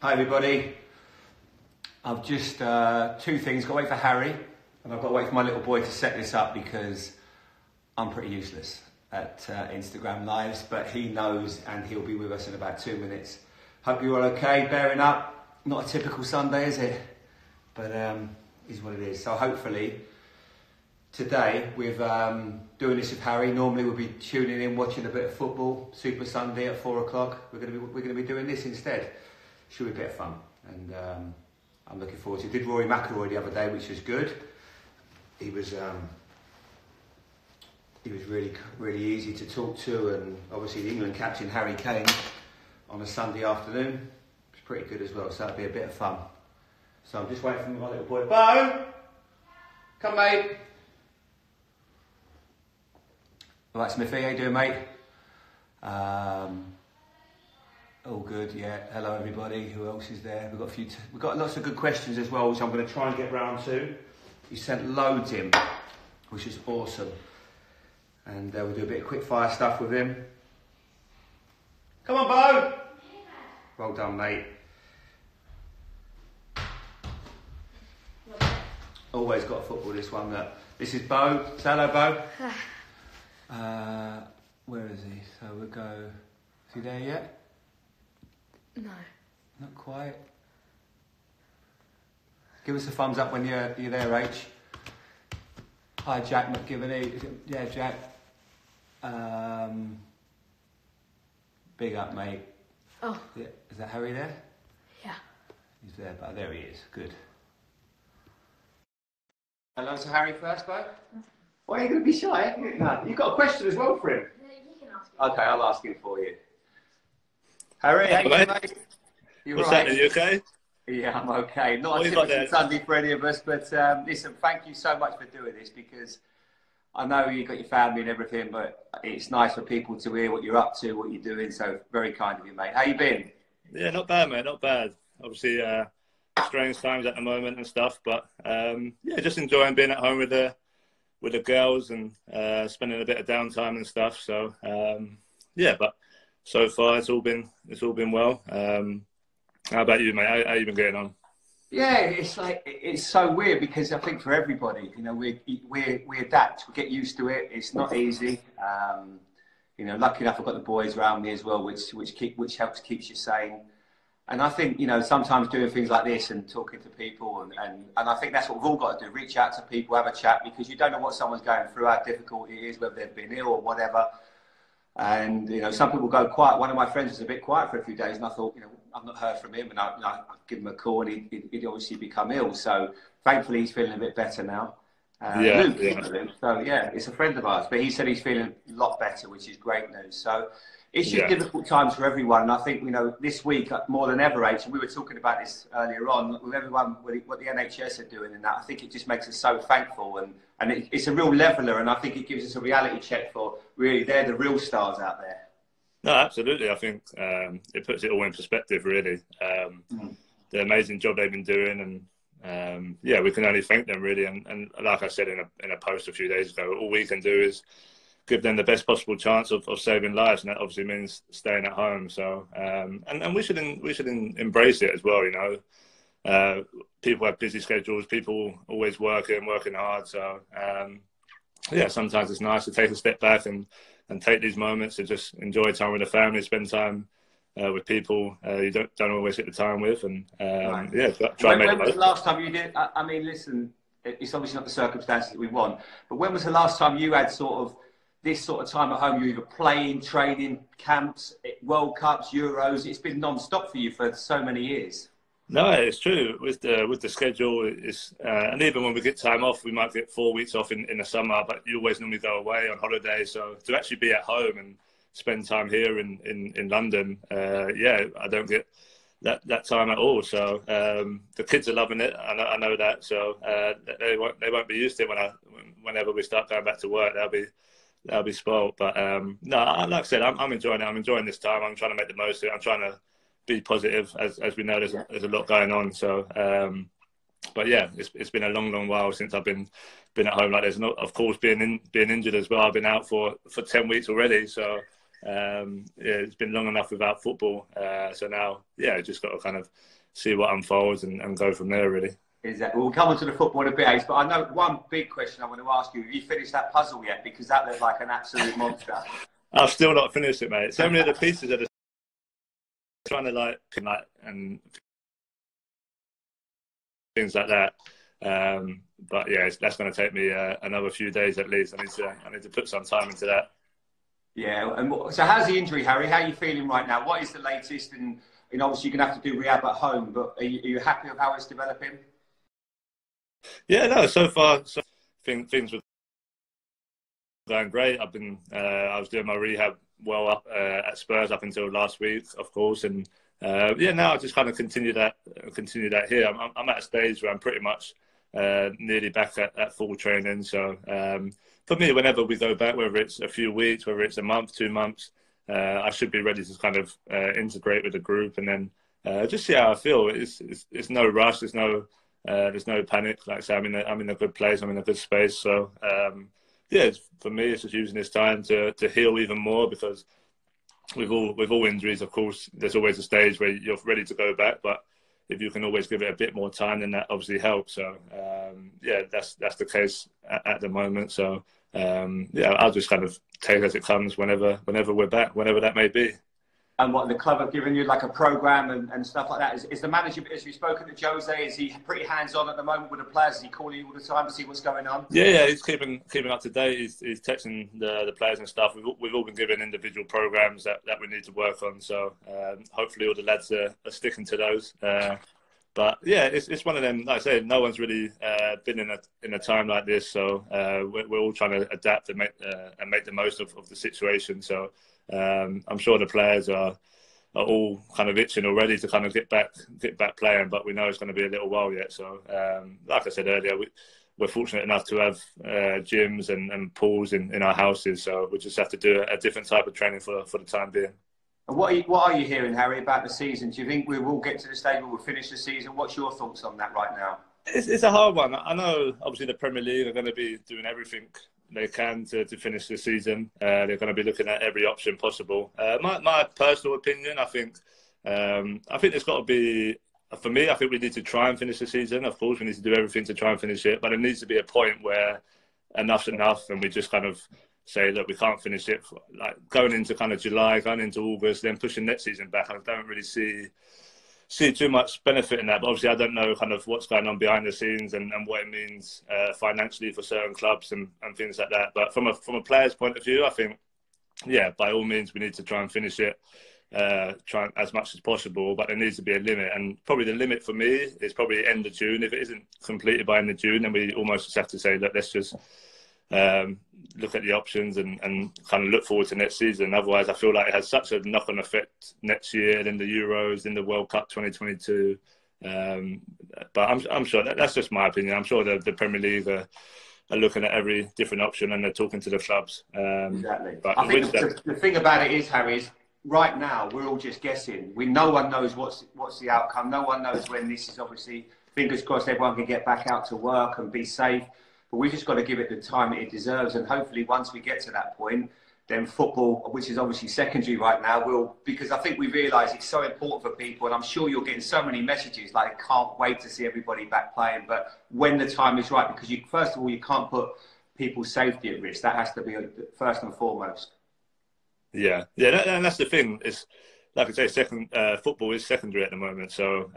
Hi everybody. I've just, two things, got to wait for Harry and I've got to wait for my little boy to set this up because I'm pretty useless at Instagram lives, but he knows and he'll be with us in about 2 minutes. Hope you're all okay, bearing up. Not a typical Sunday, is it? But is what it is. So hopefully today with doing this with Harry, normally we'll be tuning in, watching a bit of football, Super Sunday at 4 o'clock. We're gonna be doing this instead. Should be a bit of fun, and I'm looking forward to it. Did Rory McIlroy the other day, which was good. He was really easy to talk to, and obviously the England captain Harry Kane on a Sunday afternoon was pretty good as well. So that'll be a bit of fun. So I'm just waiting for my little boy. Bo, come mate. All right, Smithy, how you doing, mate? All good, yeah. Hello, everybody. Who else is there? We've got lots of good questions as well, which I'm going to try and get round to. You sent loads in, which is awesome. And we'll do a bit of quick fire stuff with him. Come on, Bo. Well done, mate. Always got football. This one. This is Bo. Say hello, Bo. Where is he? So we'll go. Is he there yet? No. Not quite. Give us a thumbs up when you're there, H. Hi, Jack McGivney. Yeah, Jack. Big up, mate. Oh. Yeah. Is that Harry there? Yeah. He's there, but there he is. Good. Hello to Harry first, Bo. Why are you going to be shy? No, you've got a question as well for him. No, you can ask him. Okay, I'll ask him for you. Harry, how you doing, mate? You What's right? that? Are you okay? Yeah, I'm okay. Not What a have you got typical there? Sunday for any of us, but listen, thank you so much for doing this because I know you've got your family and everything, but it's nice for people to hear what you're up to, what you're doing. So very kind of you, mate. How you been? Yeah, not bad, mate. Not bad. Obviously, strange times at the moment and stuff, but yeah, just enjoying being at home with the girls and spending a bit of downtime and stuff. So yeah, but so far it's all been well. How about you, mate? How you been getting on? Yeah, it's so weird because I think for everybody, you know, we adapt, we get used to it. It's not easy. You know, lucky enough, I've got the boys around me as well, which helps keeps you sane. And I think, you know, sometimes doing things like this and talking to people and I think that's what we've all got to do, reach out to people, have a chat, because you don't know what someone's going through, how difficult it is, whether they've been ill or whatever. And, you know, some people go quiet. One of my friends was a bit quiet for a few days and I thought, you know, I've not heard from him, and I give him a call and he'd obviously become ill. So thankfully he's feeling a bit better now. Luke, so yeah, it's a friend of ours, but he said he's feeling a lot better, which is great news. So it's just difficult times for everyone. And I think, you know, this week more than ever, H, and we were talking about this earlier on, with everyone, what the NHS are doing and that, I think it just makes us so thankful. And it's a real leveller, and I think it gives us a reality check for really, they're the real stars out there. No, absolutely. I think it puts it all in perspective, really. The amazing job they've been doing, and yeah, we can only thank them, really. And like I said in a post a few days ago, all we can do is give them the best possible chance of saving lives, and that obviously means staying at home. So, and we should embrace it as well. You know, people have busy schedules, people always working hard. So, yeah, sometimes it's nice to take a step back and take these moments to just enjoy time with the family, spend time with people you don't always get the time with, and Right. yeah, try and make When the was the most. last time you did? I mean, listen, it's obviously not the circumstances that we want, but when was the last time you had sort of this sort of time at home? You either playing, training, camps, World Cups, Euros. It's been non-stop for you for so many years. No, it's true. With the schedule, and even when we get time off, we might get 4 weeks off in the summer, but you always normally go away on holiday. So to actually be at home and spend time here in London, yeah, I don't get that time at all. So the kids are loving it. I know that. So they won't be used to it whenever we start going back to work. They'll be spoiled. But no, like I said, I'm enjoying it. I'm enjoying this time. I'm trying to make the most of it. I'm trying to be positive, as we know there's a lot going on. So, but yeah, it's been a long while since I've been at home like this. And of course, being injured as well. I've been out for 10 weeks already. So Yeah, it's been long enough without football. So now, yeah, just got to kind of see what unfolds and go from there, really. Exactly. We'll come on to the football in a bit, Ace, but I know one big question I want to ask you. Have you finished that puzzle yet? Because that looked like an absolute monster. I've still not finished it, mate. So many of the pieces are just trying to like and things like that. But yeah, that's going to take me another few days at least. I need to put some time into that. Yeah. And so, how's the injury, Harry? How are you feeling right now? What is the latest? And obviously, you're going to have to do rehab at home. But are you happy with how it's developing? Yeah, no. So far, things were going great. I was doing my rehab well up at Spurs up until last week, of course, and yeah, now I just kind of continue that here. I'm at a stage where I'm pretty much nearly back at full training. So for me, whenever we go back, whether it's a few weeks, whether it's a month, 2 months, I should be ready to kind of integrate with the group and then just see how I feel. It's no rush. There's no panic. Like I say, I'm in a good place. I'm in a good space. So yeah, for me, it's just using this time to heal even more, because with all injuries, of course, there's always a stage where you're ready to go back. But if you can always give it a bit more time, then that obviously helps. So yeah, that's the case at the moment. So yeah, I'll just kind of take it as it comes whenever we're back, whenever that may be. And what the club have given you, like a program and stuff like that. Is the manager, as we've spoken to Jose, is he pretty hands-on at the moment with the players? Is he calling you all the time to see what's going on? Yeah, he's keeping up to date. He's texting the players and stuff. We've all been given individual programs that we need to work on. So hopefully all the lads are sticking to those. But yeah, it's one of them. Like I say, no one's really been in a time like this. So we're all trying to adapt and make the most of the situation. So I'm sure the players are all kind of itching already to kind of get back playing, but we know it's going to be a little while yet. So like I said earlier, we're fortunate enough to have gyms and pools in our houses, so we just have to do a different type of training for the time being. And what are you hearing, Harry, about the season? Do you think we will get to the stage where we'll finish the season? What's your thoughts on that right now? It's a hard one. I know obviously the Premier League are going to be doing everything they can to finish the season. They're going to be looking at every option possible. My personal opinion, I think there's got to be, for me, I think we need to try and finish the season. Of course, we need to do everything to try and finish it, but there needs to be a point where enough's enough, and we just kind of say that we can't finish it. Like going into kind of July, going into August, then pushing next season back. I don't really see too much benefit in that, but obviously I don't know kind of what's going on behind the scenes and what it means financially for certain clubs and things like that. But from a player's point of view, I think, yeah, by all means we need to try and finish it, try as much as possible, but there needs to be a limit. And probably the limit for me is probably end of June. If it isn't completed by end of June, then we almost just have to say that let's just look at the options and kind of look forward to next season. Otherwise, I feel like it has such a knock-on effect next year, then the Euros, then the World Cup 2022. But I'm sure that's just my opinion. I'm sure the Premier League are looking at every different option and they're talking to the clubs. Exactly. But I think the thing about it is, Harry, is right now we're all just guessing. No one knows what's the outcome. No one knows when this is. Obviously, fingers crossed everyone can get back out to work and be safe. But we just got to give it the time it deserves, and hopefully once we get to that point, then football, which is obviously secondary right now, will, because I think we realise it's so important for people, and I'm sure you're getting so many messages like, I can't wait to see everybody back playing, but when the time is right, because first of all, you can't put people's safety at risk. That has to be first and foremost. Yeah, and that's the thing. It's like I say, football is secondary at the moment, so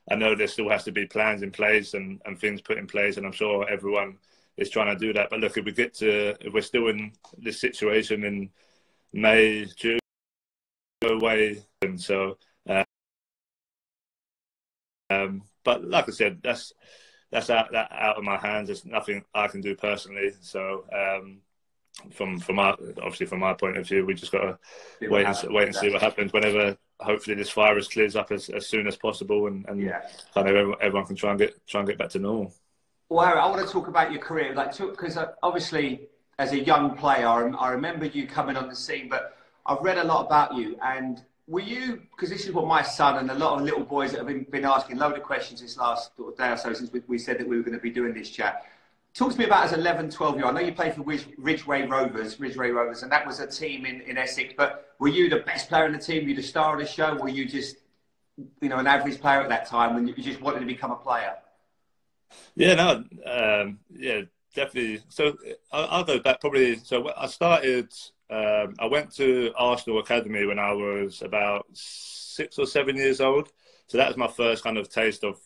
I know there still has to be plans in place and things put in place, and I'm sure everyone is trying to do that. But look, if we're still in this situation in May, June, go away, and so. But like I said, that's out of my hands. There's nothing I can do personally. So from my point of view, we just got to wait and see what happens. Whenever hopefully this virus clears up as soon as possible, and kind of everyone can try and get back to normal. Well, Harry, I want to talk about your career, because obviously as a young player, I remember you coming on the scene, but I've read a lot about you. And were you, because this is what my son and a lot of little boys that have been asking a load of questions this last day or so since we said that we were going to be doing this chat. Talk to me about as 11, 12-year-old. I know you played for Ridgeway Rovers, and that was a team in Essex. But were you the best player in the team? Were you the star of the show? Were you just, an average player at that time when you just wanted to become a player? Yeah, no, yeah, definitely. So I'll go back probably. So I started. I went to Arsenal Academy when I was about 6 or 7 years old. So that was my first kind of taste of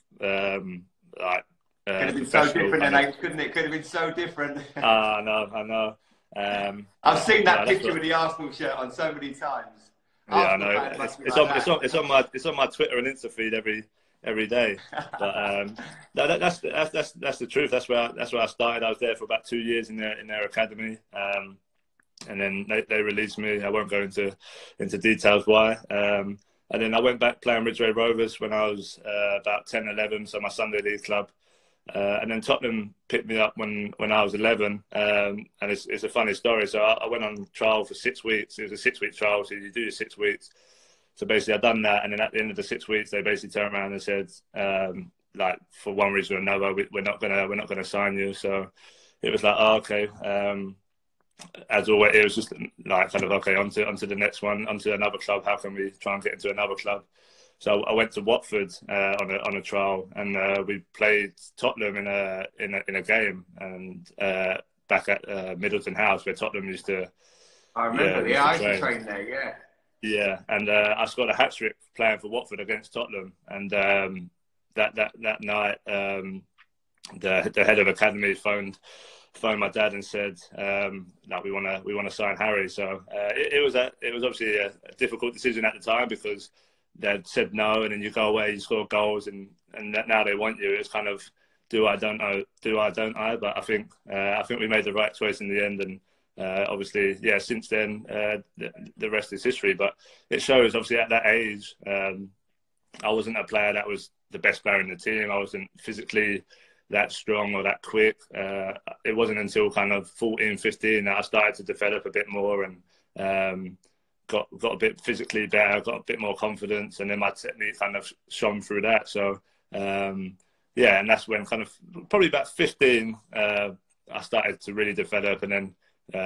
could have been so different then, Abe, couldn't it? Could have been so different. I know. I've seen that picture with the Arsenal shirt on so many times. Yeah, I know. It's on my Twitter and Insta feed every day. But that's the truth. That's where I started. I was there for about 2 years in their academy, and then they released me. I won't go into details why. And then I went back playing Ridgeway Rovers when I was about 10, 11, so my Sunday League club. And then Tottenham picked me up when I was 11, and it's a funny story. So I went on trial for 6 weeks. It was a 6-week trial, so you do your 6 weeks. So basically, I'd done that, and then at the end of the 6 weeks, they basically turned around and said, like, for one reason or another, we're not gonna sign you. So it was like, oh, okay. As always, it was just like kind of okay, onto the next one, onto another club. How can we try and get into another club? So I went to Watford on a trial, and we played Tottenham in a game, and back at Middleton House where Tottenham used to. I remember. I used to train there. Yeah. Yeah, and I scored a hat-trick playing for Watford against Tottenham, and that night, the head of academy phoned my dad and said that we want to sign Harry. So it was obviously a difficult decision at the time because they'd said no, and then you go away, you score goals, and now they want you. It's kind of do I don't I? But I think we made the right choice in the end, and obviously, yeah. Since then, the rest is history. But it shows obviously at that age, I wasn't a player that was the best player in the team. I wasn't physically that strong or that quick. It wasn't until kind of 14, 15 that I started to develop a bit more and got a bit physically better, got a bit more confidence, and then my technique kind of shone through that. So yeah, and that's when kind of probably about 15 I started to really develop, and then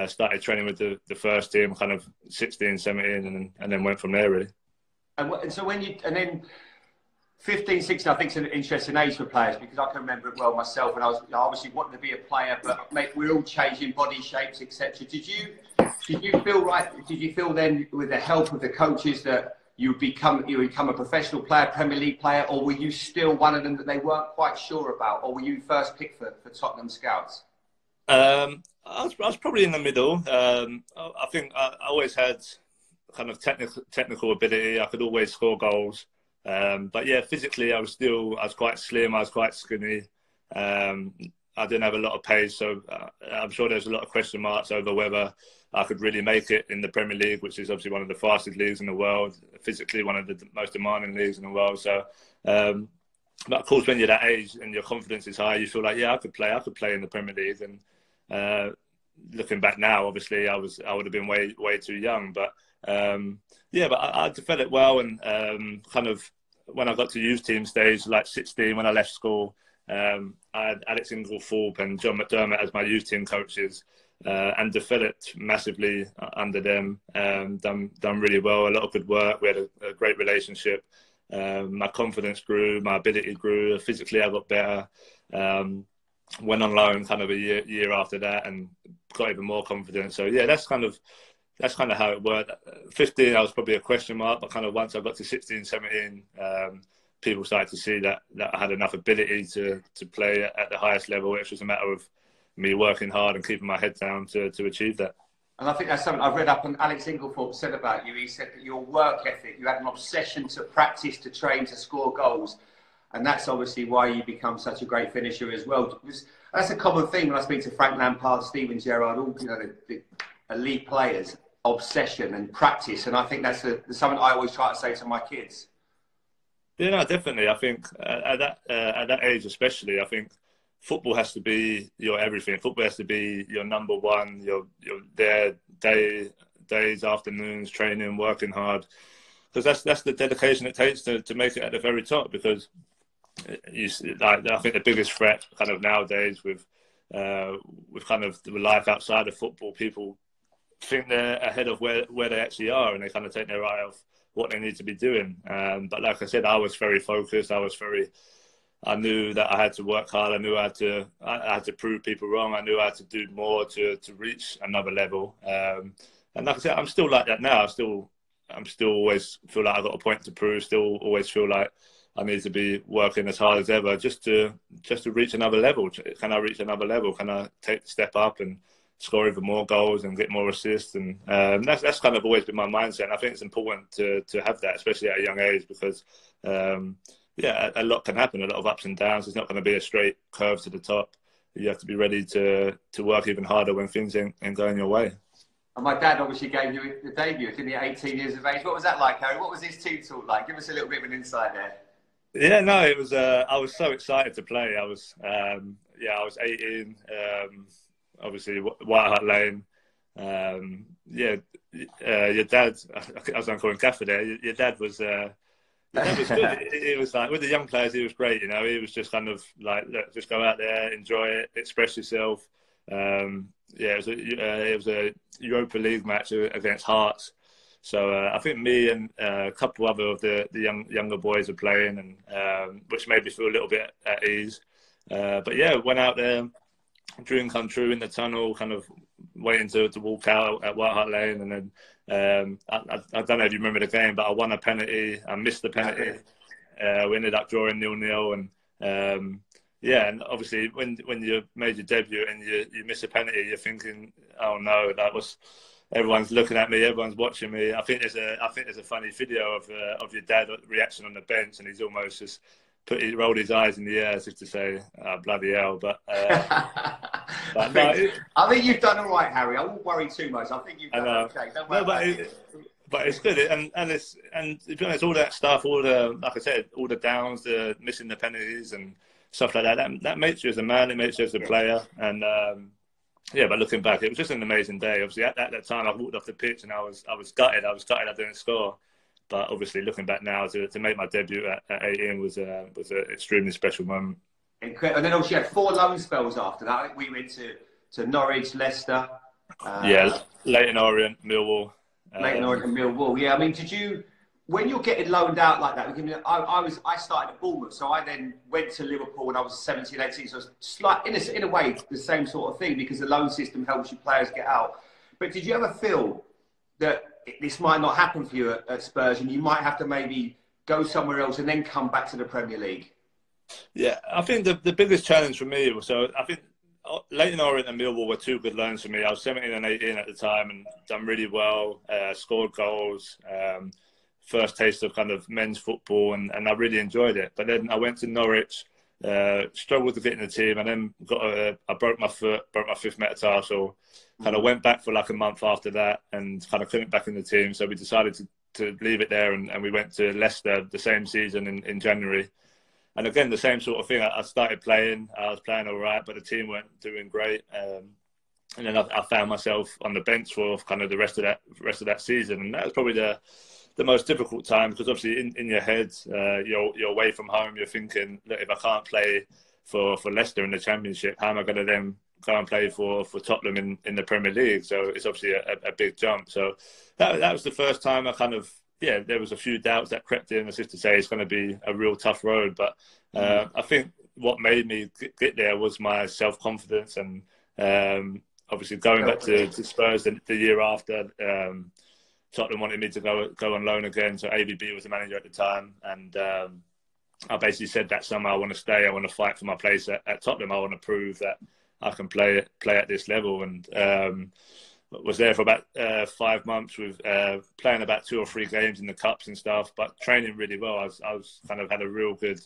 started training with the first team kind of 16, 17, and then went from there really. And so and then 15, 16, I think is an interesting age for players because I can remember it well myself when I was obviously wanting to be a player, but mate, we're all changing body shapes, etc. Did you feel right? Did you feel then with the help of the coaches that you become a professional player, Premier League player, or were you still one of them that they weren't quite sure about, or were you first picked for Tottenham scouts? I was probably in the middle. I think I always had kind of technical ability. I could always score goals. But yeah, physically, I was quite slim. I was quite skinny. I didn't have a lot of pace, so I'm sure there's a lot of question marks over whether I could really make it in the Premier League, which is obviously one of the fastest leagues in the world, physically one of the most demanding leagues in the world. So, but of course, when you're that age and your confidence is high, you feel like, yeah, I could play in the Premier League. And looking back now, obviously, I would have been way too young, but. Yeah, but I developed well, and kind of when I got to youth team stage, like 16, when I left school, I had Alex Inglethorpe and John McDermott as my youth team coaches, and developed massively under them. Done really well, a lot of good work. We had a great relationship. My confidence grew, my ability grew. Physically, I got better. Went on loan kind of a year after that, and got even more confident. So yeah, that's kind of how it worked. 15, I was probably a question mark, but kind of once I got to 16, 17, people started to see that I had enough ability to play at the highest level. It was just a matter of me working hard and keeping my head down to achieve that. And I think that's something I've read up on Alex Inglethorpe said about you. He said that your work ethic, you had an obsession to practice, to train, to score goals. And that's obviously why you become such a great finisher as well. That's a common theme when I speak to Frank Lampard, Steven Gerrard, all the elite players. Obsession and practice, and I think that's something I always try to say to my kids. Yeah, no, definitely. I think at that age, especially, I think football has to be your everything. Football has to be your number one. You're there days, afternoons, training, working hard, because that's the dedication it takes to make it at the very top. Because I think the biggest threat kind of nowadays with with kind of the life outside of football, people think they're ahead of where they actually are, and they kind of take their eye off what they need to be doing. But like I said, I was very focused. I knew that I had to work hard. I knew I had to prove people wrong. I knew I had to do more to reach another level. And like I said, I'm still like that now. I'm still always feel like I've got a point to prove. Still always feel like I need to be working as hard as ever just to reach another level. Can I reach another level? Can I take the step up and score even more goals and get more assists? And that's kind of always been my mindset. And I think it's important to have that, especially at a young age, because a lot can happen, a lot of ups and downs. It's not going to be a straight curve to the top. You have to be ready to work even harder when things ain't going your way. And my dad obviously gave you the debut, didn't he, at 18 years of age? What was that like, Harry? What was his team talk like? Give us a little bit of an insight there. Yeah, no, it was. I was so excited to play. I was 18. Obviously, White Hart Lane. Your dad. I was going to call him Gaffer there. Your dad was. Your dad was good. It was like with the young players, he was great. You know, he was just kind of like, look, just go out there, enjoy it, express yourself. It was a Europa League match against Hearts. So I think me and a couple other of the younger boys were playing, and which made me feel a little bit at ease. But yeah, went out there, dream come true in the tunnel, kind of waiting to walk out at White Hart Lane, and then I don't know if you remember the game, but I won a penalty. I missed the penalty. We ended up drawing 0-0, and and obviously when you made your debut and you miss a penalty, you're thinking, oh no, everyone's looking at me, everyone's watching me. I think there's a funny video of your dad reaction on the bench, and he's almost just rolled his eyes in the air as if to say, oh, bloody hell. But I think you've done all right, Harry. I won't worry too much. I think you've done okay. Don't worry but it's good, and to be honest, all that stuff, like I said, all the downs, the missing the penalties and stuff like that makes you as a man, it makes you as a player, and but looking back, it was just an amazing day. Obviously, at that time, I walked off the pitch and I was gutted. I didn't score, but obviously, looking back now, to make my debut at 18 was an extremely special moment. Incredible. And then obviously you had 4 loan spells after that. I think we went to Norwich, Leicester. Leyton Orient, Millwall. Leyton Orient and Millwall. Yeah, I mean, did you, when you're getting loaned out like that, I started at Bournemouth, so I then went to Liverpool when I was 17, 18, so it's like, in a way, the same sort of thing, because the loan system helps you players get out. But did you ever feel that this might not happen for you at Spurs, and you might have to maybe go somewhere else and then come back to the Premier League? Yeah, I think the biggest challenge for me was, I think Leyton Orient and Millwall were 2 good loans for me. I was 17 and 18 at the time and done really well, scored goals, first taste of kind of men's football, and I really enjoyed it. But then I went to Norwich, struggled to get in the team, and then I broke my foot, broke my 5th metatarsal, kind of went back for like a month after that and kind of couldn't get back in the team. So we decided to leave it there, and we went to Leicester the same season in January. And again, the same sort of thing. I started playing. I was playing all right, but the team weren't doing great. And then I found myself on the bench for kind of the rest of that season. And that was probably the most difficult time, because obviously in your head, you're away from home. You're thinking, look, if I can't play for Leicester in the Championship, how am I going to then go and play for Tottenham in the Premier League? So it's obviously a big jump. So that was the first time I kind of, there was a few doubts that crept in, as if to say it's going to be a real tough road. But I think what made me get there was my self-confidence, and obviously going back to Spurs the year after, Tottenham wanted me to go on loan again. So AVB was the manager at the time, and I basically said that summer I want to stay. I want to fight for my place at Tottenham. I want to prove that I can play at this level, and was there for about 5 months with playing about 2 or 3 games in the cups and stuff, but training really well. I was kind of had a real good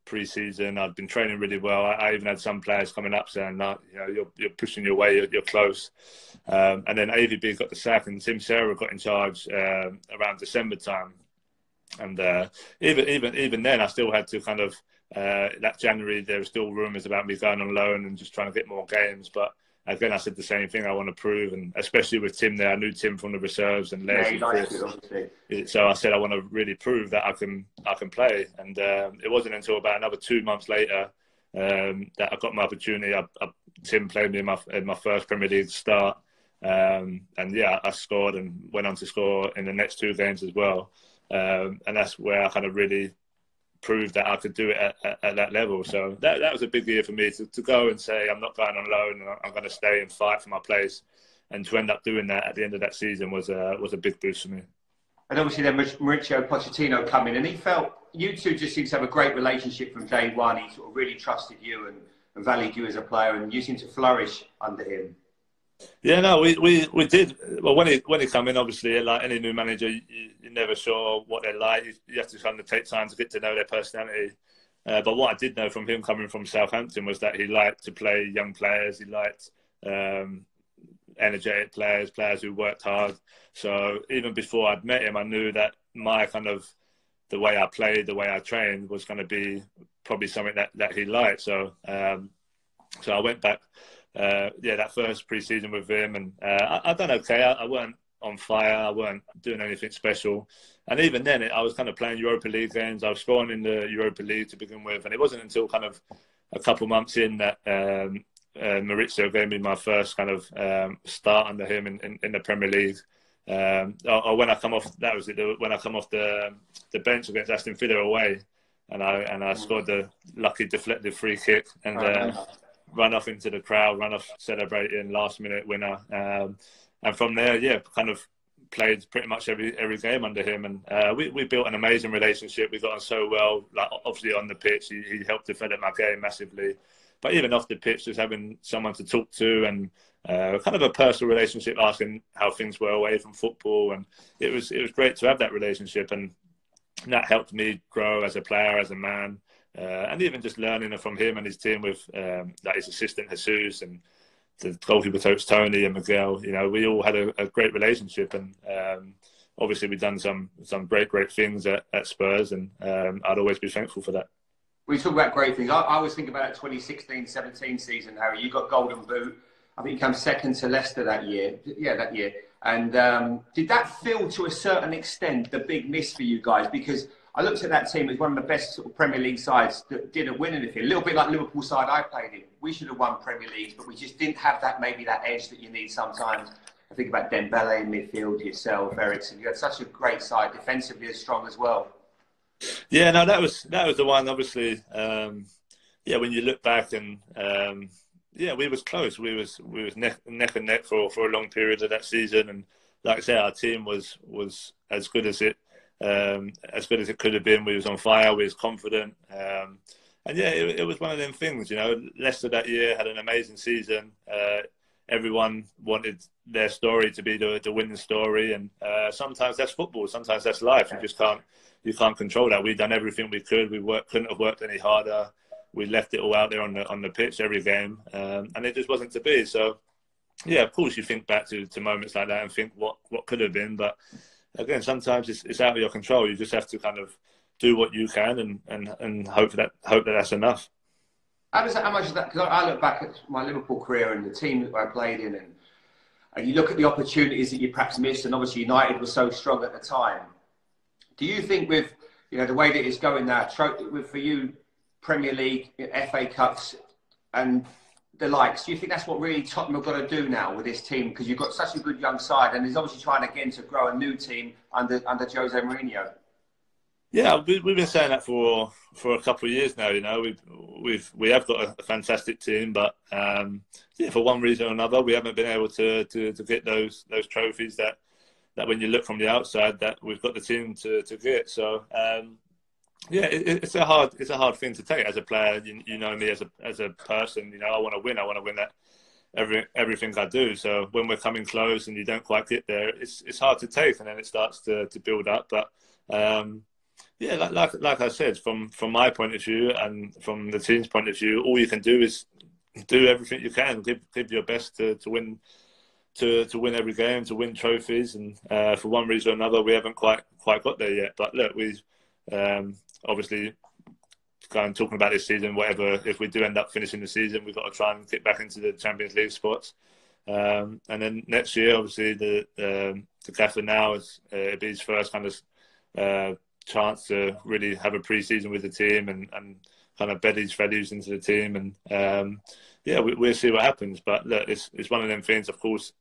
pre-season. I'd been training really well. I even had some players coming up saying, "No, you're pushing your way. You're close." And then AVB got the sack, and Tim Serra got in charge around December time. And even then, I still had to kind of that January. There were still rumours about me going on loan and just trying to get more games, but again, I said the same thing. I want to prove, and especially with Tim there, I knew Tim from the reserves and Les and Chris. So I said I want to really prove that I can play. And it wasn't until about another 2 months later, that I got my opportunity. Tim played me in my first Premier League start. And yeah, I scored and went on to score in the next 2 games as well. And that's where I kind of really proved that I could do it at that level. So that was a big year for me to go and say I'm not going on loan and I'm going to stay and fight for my place. And to end up doing that at the end of that season was a big boost for me. And obviously then Mauricio Pochettino come in, and he felt you two just seemed to have a great relationship from day one. He sort of really trusted you and valued you as a player, and you seemed to flourish under him. Yeah, no, we did. Well, when he come in, obviously, like any new manager, you're never sure what they're like. You have to kind of take time to get to know their personality. But what I did know from him coming from Southampton was that he liked to play young players. He liked energetic players who worked hard. So even before I'd met him, I knew that my kind of the way I played, the way I trained was going to be probably something that he liked. So I went back. That first pre-season with him, and I done okay. I weren't on fire. I weren't doing anything special. And even then, I was kind of playing Europa League games. I was scoring in the Europa League to begin with. And it wasn't until kind of a couple months in that Maurizio gave me my first kind of start under him in the Premier League. Or when I come off, that was it. When I come off the bench against Aston Villa away, and I scored the lucky deflected free kick and run off into the crowd, run off celebrating, last minute winner. And from there, kind of played pretty much every game under him. And we built an amazing relationship. We got on so well, like obviously on the pitch, he helped develop my game massively. But even off the pitch, just having someone to talk to and kind of a personal relationship, asking how things were away from football. And it was great to have that relationship. And that helped me grow as a player, as a man. And even just learning from him and his team with like his assistant Jesus and the goalkeeper coach Tony and Miguel. You know, we all had a great relationship, and obviously we've done some great things at Spurs, and I'd always be thankful for that. We talk about great things. I always think about that 2016-17 season, Harry. You got Golden Boot. I think you came second to Leicester that year. Yeah, that year. And did that feel to a certain extent the big miss for you guys? Because I looked at that team as one of the best sort of Premier League sides that didn't win anything. A little bit like Liverpool side I played in. We should have won Premier Leagues, but we just didn't have that edge that you need sometimes. I think about Dembele in midfield, yourself, Eriksen. You had such a great side, defensively as strong as well. Yeah, no, that was the one. Obviously, when you look back and we was close. We was neck and neck for a long period of that season, and like I say, our team was as good as it could have been. We was on fire. We was confident, and it was one of them things. You know, Leicester that year had an amazing season. Everyone wanted their story to be the winning story, and sometimes that's football. Sometimes that's life. You can't control that. We've done everything we could. Couldn't have worked any harder. We left it all out there on the pitch every game, and it just wasn't to be. So, yeah, of course you think back to moments like that and think what could have been, but again, sometimes it's out of your control. You just have to kind of do what you can and hope that that's enough. How much is that? Because I look back at my Liverpool career and the team that I played in, and you look at the opportunities that you perhaps missed, and obviously United was so strong at the time. Do you think with the way that it's going now, for you, Premier League, FA Cups, and the likes, do you think that's what really Tottenham have got to do now with this team? Because you've got such a good young side, and he's obviously trying again to grow a new team under Jose Mourinho. Yeah, we've been saying that for a couple of years now. You know, we have got a fantastic team, but for one reason or another, we haven't been able to get those trophies that when you look from the outside that we've got the team to get. So it's a hard thing to take as a player. You know me as a person. You know, I want to win. I want to win that everything I do. So when we're coming close and you don't quite get there, it's hard to take, and then it starts to build up. But like I said, from my point of view and from the team's point of view, all you can do is do everything you can, give your best to win. To win every game, to win trophies, and for one reason or another, we haven't quite got there yet. But look, we obviously going talking about this season. Whatever, if we do end up finishing the season, we've got to try and get back into the Champions League spots. And then next year, obviously, the gaffer now it'll be his first kind of chance to really have a pre-season with the team and kind of bed his values into the team, and yeah, we'll see what happens. But look, it's one of them things. Of course,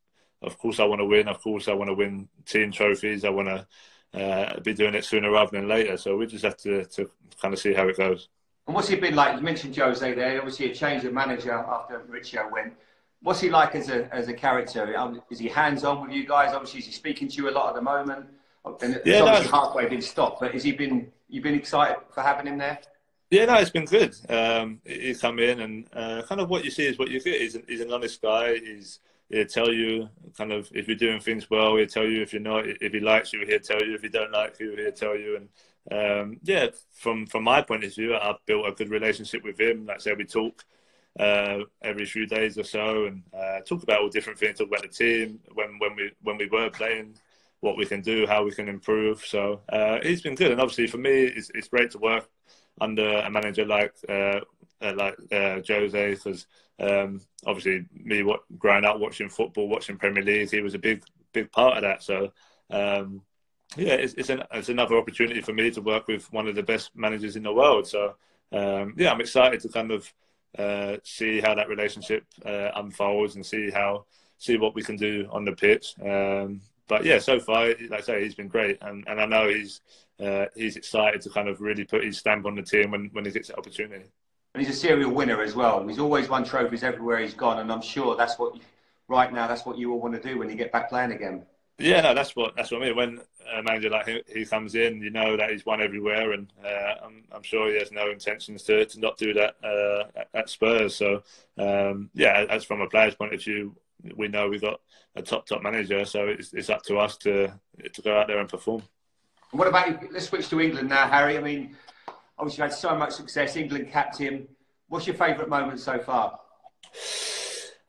I want to win. Of course, I want to win team trophies. I want to be doing it sooner rather than later. So we just have to kind of see how it goes. And what's he been like? You mentioned Jose there. Obviously, a change of manager after Mauricio went. What's he like as a character? Is he hands-on with you guys? Obviously, is he speaking to you a lot at the moment? And it's obviously halfway been stopped, but you've been excited for having him there? Yeah, no, it's been good. He's come in and kind of what you see is what you get. He's an honest guy. He'll tell you kind of if you're doing things well. He'll tell you if you're not. If he likes you, he'll tell you. If he don't like you, he'll tell you. And yeah, from my point of view, I've built a good relationship with him. Like I said, we talk every few days or so and talk about all different things. Talk about the team when we were playing, what we can do, how we can improve. So he's been good. And obviously for me, it's great to work under a manager like Jose, because obviously me growing up watching football, watching Premier League, he was a big part of that. So yeah, it's another opportunity for me to work with one of the best managers in the world. So yeah, I'm excited to kind of see how that relationship unfolds and see what we can do on the pitch. But yeah, so far, like I say, he's been great, and I know he's excited to kind of really put his stamp on the team when he gets the opportunity. And he's a serial winner as well. He's always won trophies everywhere he's gone, and I'm sure that's what you all want to do when you get back playing again. Yeah, no, that's what I mean. When a manager like him, he comes in, you know that he's won everywhere, and I'm sure he has no intentions to not do that at Spurs. So yeah, as from a player's point of view, we know we've got a top manager, so it's up to us to go out there and perform. And what about you? Let's switch to England now, Harry. I mean, obviously you've had so much success, England captain. What's your favourite moment so far?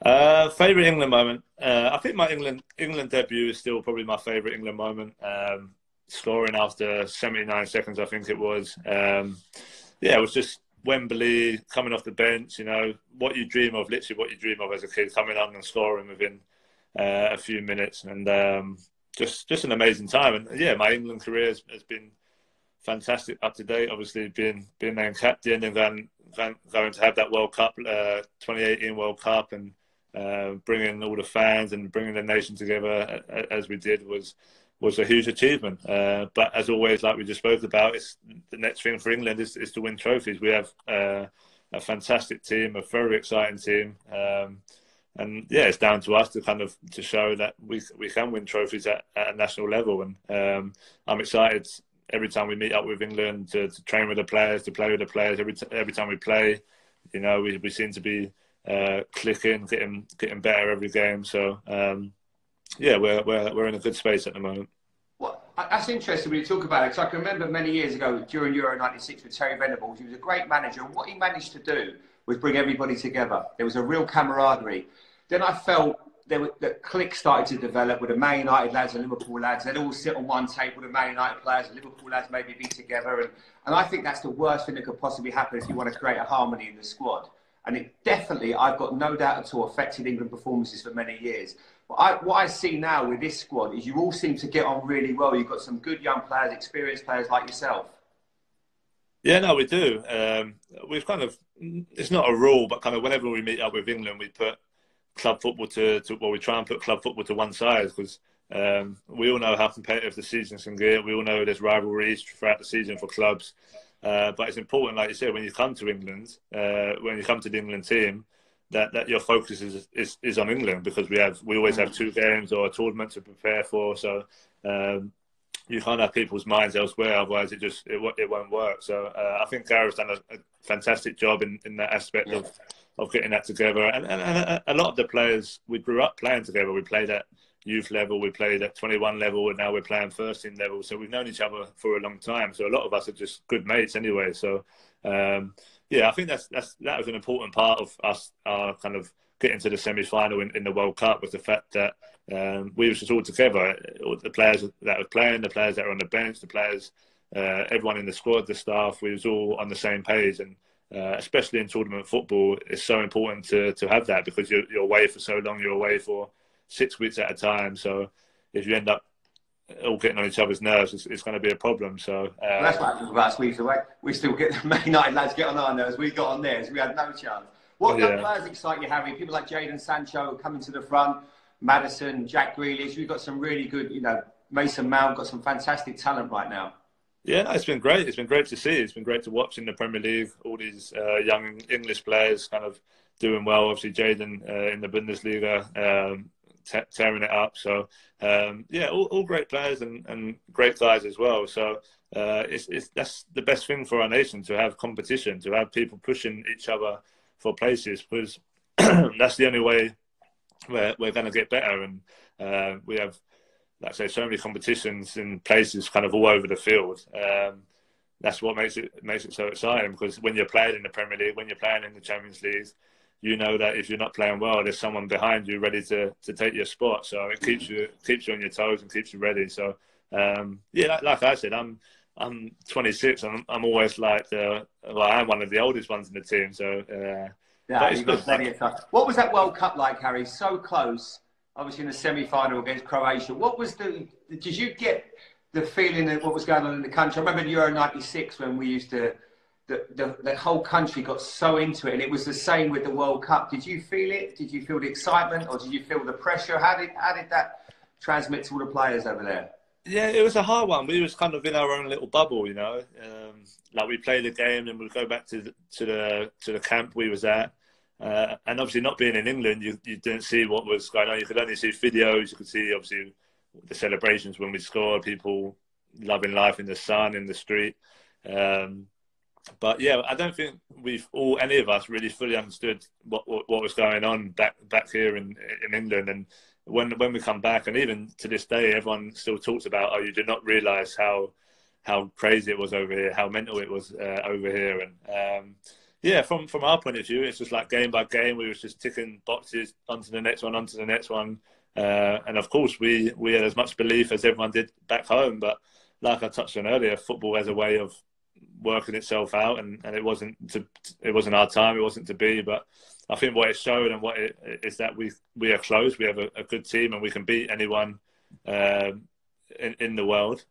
Favourite England moment? I think my England debut is still probably my favourite England moment. Scoring after 79 seconds, I think it was. Yeah, it was just Wembley, coming off the bench, you know, what you dream of, literally what you dream of as a kid, coming on and scoring within a few minutes. And just an amazing time. And yeah, my England career has been fantastic up to date. Obviously, being named captain and going to have that World Cup, 2018 World Cup, and bringing all the fans and bringing the nation together as we did was a huge achievement. But as always, like we just spoke about, it's the next thing for England is to win trophies. We have a fantastic team, a very exciting team. And yeah, it's down to us to show that we can win trophies at a national level. And I'm excited every time we meet up with England to train with the players, to play with the players. Every time we play, you know, we seem to be clicking, getting better every game. So yeah, we're in a good space at the moment. Well, that's interesting when you talk about it, because I can remember many years ago during Euro '96 with Terry Venables. He was a great manager, and what he managed to do was bring everybody together. There was a real camaraderie. Then I felt that cliques started to develop with the Man United lads and Liverpool lads. They'd all sit on one table, the Man United players and Liverpool lads maybe be together. And I think that's the worst thing that could possibly happen if you want to create a harmony in the squad. And it definitely, I've got no doubt at all, affected England performances for many years. But what I see now with this squad is you all seem to get on really well. You've got some good young players, experienced players like yourself. Yeah, no, we do. We've it's not a rule, but kind of whenever we meet up with England, we put club football we try and put club football to one side, because we all know how competitive the season can get. We all know there's rivalries throughout the season for clubs. But it's important, like you said, when you come to England, when you come to the England team, that your focus is on England, because we always have 2 games or a tournament to prepare for. So you can't have people's minds elsewhere, otherwise it won't work. So I think Gareth's done a fantastic job in that aspect of getting that together. And a lot of the players, we grew up playing together. We played at youth level, we played at 21 level, and now we're playing first team level. So we've known each other for a long time. So a lot of us are just good mates anyway. So yeah, I think that was an important part of us kind of getting to the semi-final in the World Cup, was the fact that we were just all together. The players that were playing, the players that were on the bench, the players, everyone in the squad, the staff, we was all on the same page. And especially in tournament football, it's so important to have that, because you're away for so long. You're away for 6 weeks at a time. So if you end up all getting on each other's nerves, it's going to be a problem. So well, that's what happens with us. We still get the Man United lads get on our nerves. We got on theirs. We had no chance. What young players excite you, Harry? People like Jadon Sancho coming to the front, Maddison, Jack Grealish. We've got some really good, Mason Mount got some fantastic talent right now. Yeah, it's been great. It's been great to see. It's been great to watch in the Premier League. All these young English players kind of doing well. Obviously, Jadon in the Bundesliga, tearing it up. So, all great players and great guys as well. So, that's the best thing for our nation, to have competition, to have people pushing each other for places, because that's the only way we're going to get better. And we have, like I say, so many competitions in places kind of all over the field. That's what makes it so exciting, because when you're playing in the Premier League, when you're playing in the Champions League, you know that if you're not playing well, there's someone behind you ready to take your spot. So it keeps you on your toes and keeps you ready. So like I said, I'm 26. I'm always like I'm one of the oldest ones in the team. So you've got plenty of time. What was that World Cup like, Harry? So close, obviously in the semi-final against Croatia. What was did you get the feeling of what was going on in the country? I remember Euro '96 when we used to. The whole country got so into it, and it was the same with the World Cup. Did you feel it? Did you feel the excitement, or did you feel the pressure? How did that transmit to all the players over there? Yeah, it was a hard one. We was kind of in our own little bubble, like we played the game, and we'd go back to the camp we was at, and obviously not being in England, you didn't see what was going on. You could only see videos. You could see obviously the celebrations when we scored, people loving life in the sun, in the street. But yeah, I don't think any of us really fully understood what was going on back here in England. And when we come back, and even to this day, everyone still talks about, you did not realise how crazy it was over here, how mental it was over here. And from our point of view, it's just like game by game, we was just ticking boxes onto the next one. And of course, we had as much belief as everyone did back home. But like I touched on earlier, football has a way of working itself out, and it wasn't our time, it wasn't to be. But I think what it showed and what it is that we are close, we have a good team, and we can beat anyone in the world.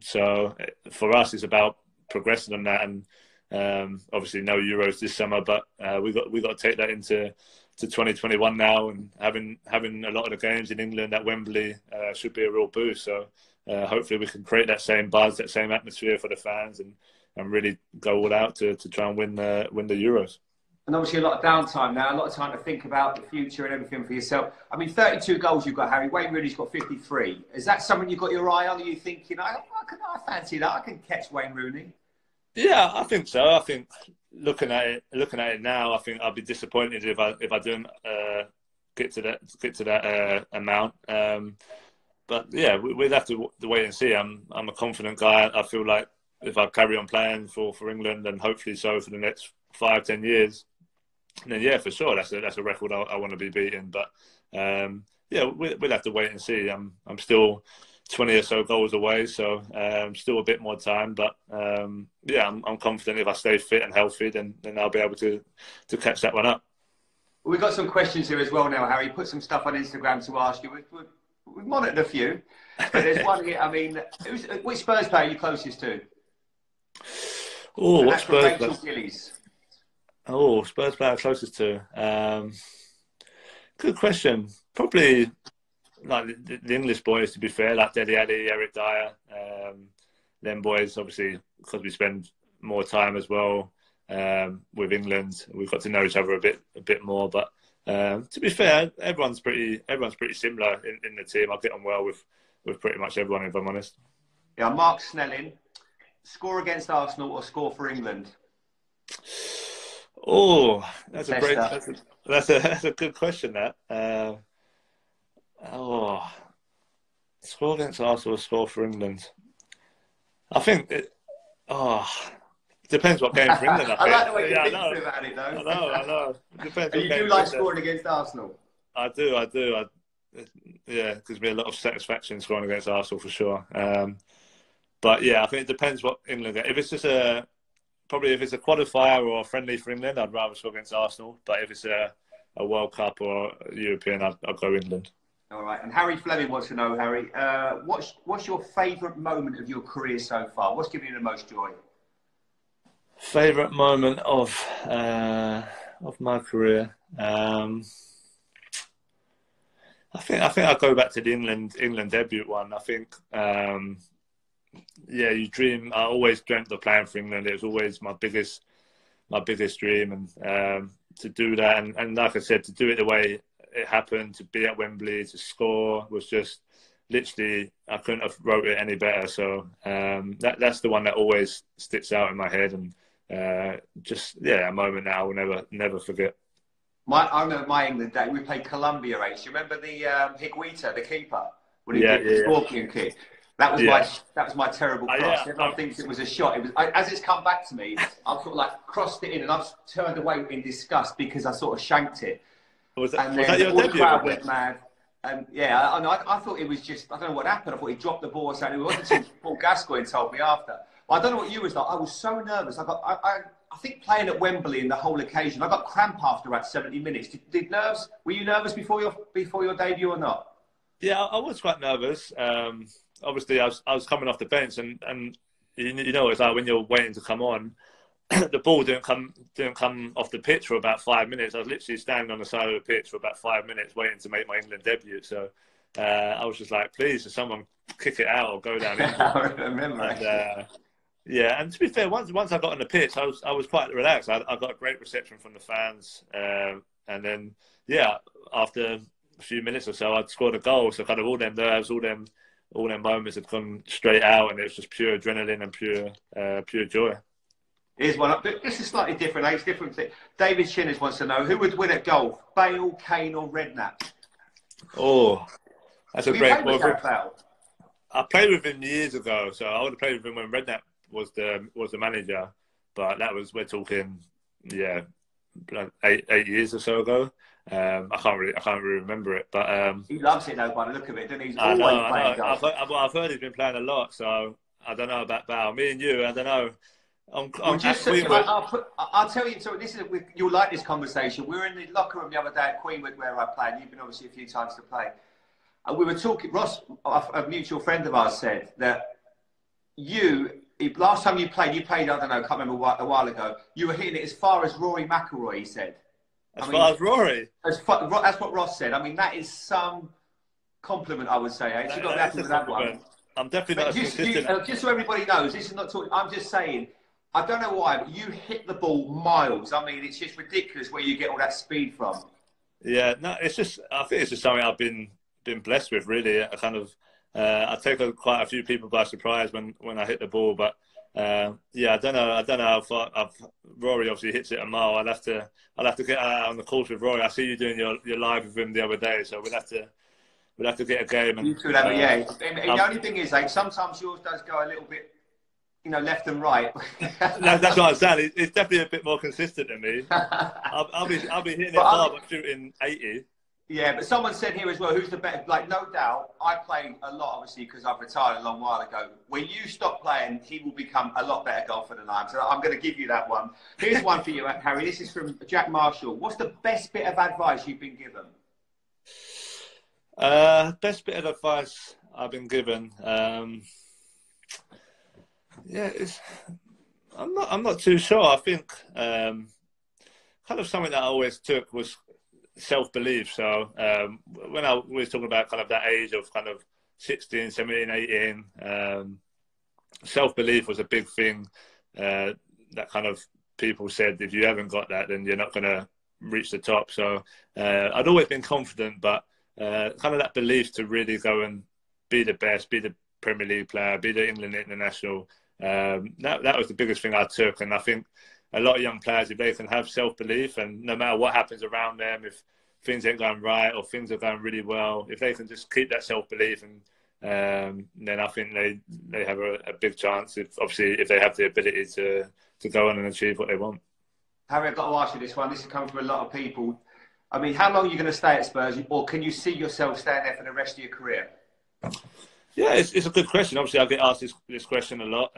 So for us, it's about progressing on that, and obviously no Euros this summer, but we got to take that into 2021 now, and having a lot of the games in England at Wembley should be a real boost. So hopefully we can create that same buzz, that same atmosphere for the fans, and really go all out to try and win the Euros. And obviously a lot of downtime now, a lot of time to think about the future and everything for yourself. I mean, 32 goals you've got, Harry. Wayne Rooney's got 53. Is that something you've got your eye on? Are you thinking, I fancy that, I can catch Wayne Rooney? Yeah, I think so. I think looking at it now, I think I'd be disappointed if I didn't get to that amount. But yeah, we'd have to wait and see. I'm a confident guy. I feel like if I carry on playing for England, and hopefully so for the next 5-10 years, then yeah, for sure, that's a record I want to be beating. But we'll have to wait and see. I'm still 20 or so goals away, so still a bit more time. But I'm confident if I stay fit and healthy, then I'll be able to catch that one up. We've got some questions here as well now, Harry. Put some stuff on Instagram to ask you. We've monitored a few, but there's one here. I mean, which Spurs player are you closest to? Oh, what Spurs player? Gillies. Oh, Spurs player closest to. Good question. Probably like the English boys, to be fair, like Dele Alli, Eric Dyer. Them boys, obviously, because we spend more time as well with England, we've got to know each other a bit more. But to be fair, everyone's pretty similar in the team. I get on well with pretty much everyone, if I'm honest. Yeah, Mark Snelling. Score against Arsenal or score for England? Oh, that's a good question. That score against Arsenal or score for England? I think depends what game for England. I like the way you're thinking about it, though. I know. Depends. And you do like scoring against Arsenal? I do. It gives me a lot of satisfaction scoring against Arsenal for sure. But yeah, I think it depends what England get. If it's just a qualifier or a friendly for England, I'd rather score against Arsenal. But if it's a World Cup or a European, I'd go England. All right. And Harry Fleming wants to know, Harry, what's your favourite moment of your career so far? What's given you the most joy? Favourite moment of my career. I think I'll go back to the England debut one. I think you dream. I always dreamt of playing for England. It was always my biggest dream, and to do that, and like I said, to do it the way it happened, to be at Wembley, to score, was just literally, I couldn't have wrote it any better. So that's the one that always sticks out in my head, and a moment that I will never forget. I remember my England day. We played Colombia race. You remember the Higuita, the keeper, when he did the scorpion kick? That was my terrible cross. Everyone thinks it was a shot. It was as it's come back to me. I've sort of like crossed it in, and I've turned away in disgust because I sort of shanked it. Was that your debut? The crowd went mad. And I thought it was just, I don't know what happened. I thought he dropped the ball or something. It wasn't until Paul Gascoigne told me after. But I don't know what you was like. I was so nervous. I think playing at Wembley in the whole occasion, I got cramp after about 70 minutes. Were you nervous before your debut or not? Yeah, I was quite nervous. Obviously, I was coming off the bench, and you know, it's like when you're waiting to come on, the ball didn't come off the pitch for about 5 minutes. I was literally standing on the side of the pitch for about 5 minutes waiting to make my England debut. So I was just like, please, does someone kick it out or go down? I remember. And to be fair, once I got on the pitch, I was quite relaxed. I got a great reception from the fans, and then after a few minutes or so, I'd scored a goal. So kind of all them nerves, all them moments had come straight out, and it was just pure adrenaline and pure joy. Here's one. This is slightly different. It's different. David Shinners wants to know who would win at golf: Bale, Kane, or Redknapp? Oh, that's a great one. Bale? I played with him years ago, so I would have played with him when Redknapp was the manager. But we're talking, like 8 years or so ago. I can't really remember it, but he loves it though by the look of it, doesn't he? He's always playing golf. I've heard he's been playing a lot, so I don't know about Bale. Me and you, I don't know. I'll tell you. So you'll like this conversation. We were in the locker room the other day at Queenwood where I played. You've been obviously a few times to play. And we were talking. Ross, a mutual friend of ours, said that last time you played. I don't know. I can't remember a while ago. You were hitting it as far as Rory McIlroy. He said. As far as Rory. That's what Ross said. I mean, that is some compliment, I would say. Eh? You've got to be happy with that one. I'm definitely not consistent. Just so everybody knows, this is not talking. I'm just saying. I don't know why, but you hit the ball miles. I mean, it's just ridiculous where you get all that speed from. Yeah, no, I think it's just something I've been blessed with, really. I take quite a few people by surprise when I hit the ball, but I don't know how far. Rory obviously hits it a mile. I'll have to get out on the course with Rory. I see you doing your live with him the other day, so we'll have to get a game. And, you two have the only thing is, like, sometimes yours does go a little bit, left and right. That's what I'm saying. It's definitely a bit more consistent than me. I'll be hitting it hard, but shooting 80. Yeah, but someone said here as well, who's the better? Like, no doubt, I played a lot, obviously, because I've retired a long while ago. When you stop playing, he will become a lot better golfer than I am. So I'm going to give you that one. Here's one for you, Harry. This is from Jack Marshall. What's the best bit of advice you've been given? Best bit of advice I've been given. I'm not too sure. I think kind of something that I always took was self-belief. So when I was talking about kind of that age of kind of 16, 17, 18, self-belief was a big thing that kind of people said, if you haven't got that, then you're not going to reach the top. So I'd always been confident, but kind of that belief to really go and be the best, be the Premier League player, be the England international. That was the biggest thing I took, and I think a lot of young players, if they can have self-belief, and no matter what happens around them, if things ain't going right or things are going really well, if they can just keep that self-belief, and then I think they have a big chance. If they have the ability to go on and achieve what they want. Harry, I've got to ask you this one. This is coming from a lot of people. I mean, how long are you going to stay at Spurs, or can you see yourself staying there for the rest of your career? Yeah, it's a good question. Obviously, I get asked this question a lot.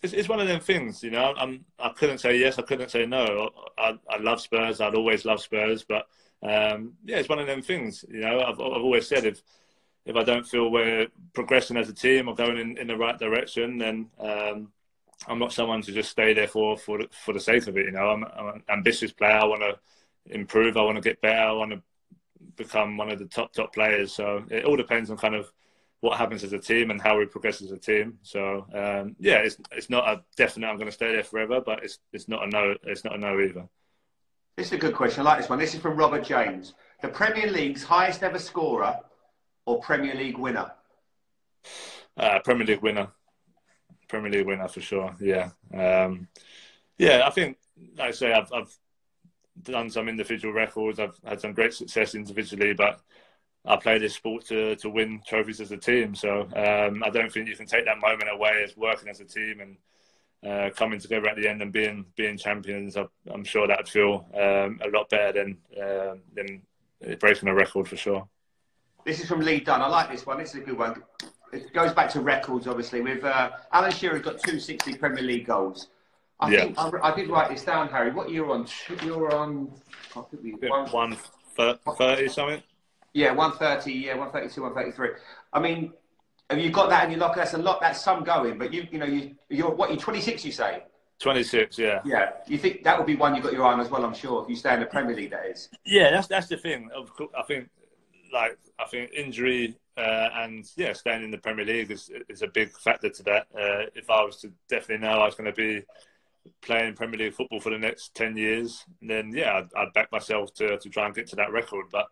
it's one of them things, you know. I couldn't say yes, I couldn't say no. I love Spurs. I'd always love Spurs, but yeah, it's one of them things, you know. I've always said if I don't feel we're progressing as a team or going in the right direction, then I'm not someone to just stay there for the sake of it. You know, I'm an ambitious player. I want to improve. I want to get better. I want to become one of the top players. So it all depends on kind of what happens as a team and how we progress as a team. So yeah, it's not a definite I'm going to stay there forever, but it's not a no. It's not a no either. This is a good question. I like this one. This is from Robert James. The Premier League's highest ever scorer or Premier League winner? Premier League winner. Premier League winner for sure. Yeah. Yeah, I think, like I say, I've done some individual records. I've had some great success individually, but I play this sport to win trophies as a team. So I don't think you can take that moment away as working as a team and coming together at the end and being champions. I'm sure that'd feel a lot better than breaking a record for sure. This is from Lee Dunn. I like this one. This is a good one. It goes back to records, obviously. With Alan Shearer's got 260 Premier League goals. I think I did write this down, Harry. What you're on? You're on. I think we 130 something. Yeah, 130. Yeah, 132, 133. I mean, have you got that in your locker? That's a lot. That's some going. But you're 26. You say. 26. Yeah. Yeah. You think that would be one you got your eye on as well? I'm sure if you stay in the Premier League, that is. Yeah, that's the thing. Of course, I think injury and staying in the Premier League is a big factor to that. If I was to definitely know I was going to be playing Premier League football for the next 10 years, then I'd back myself to try and get to that record. But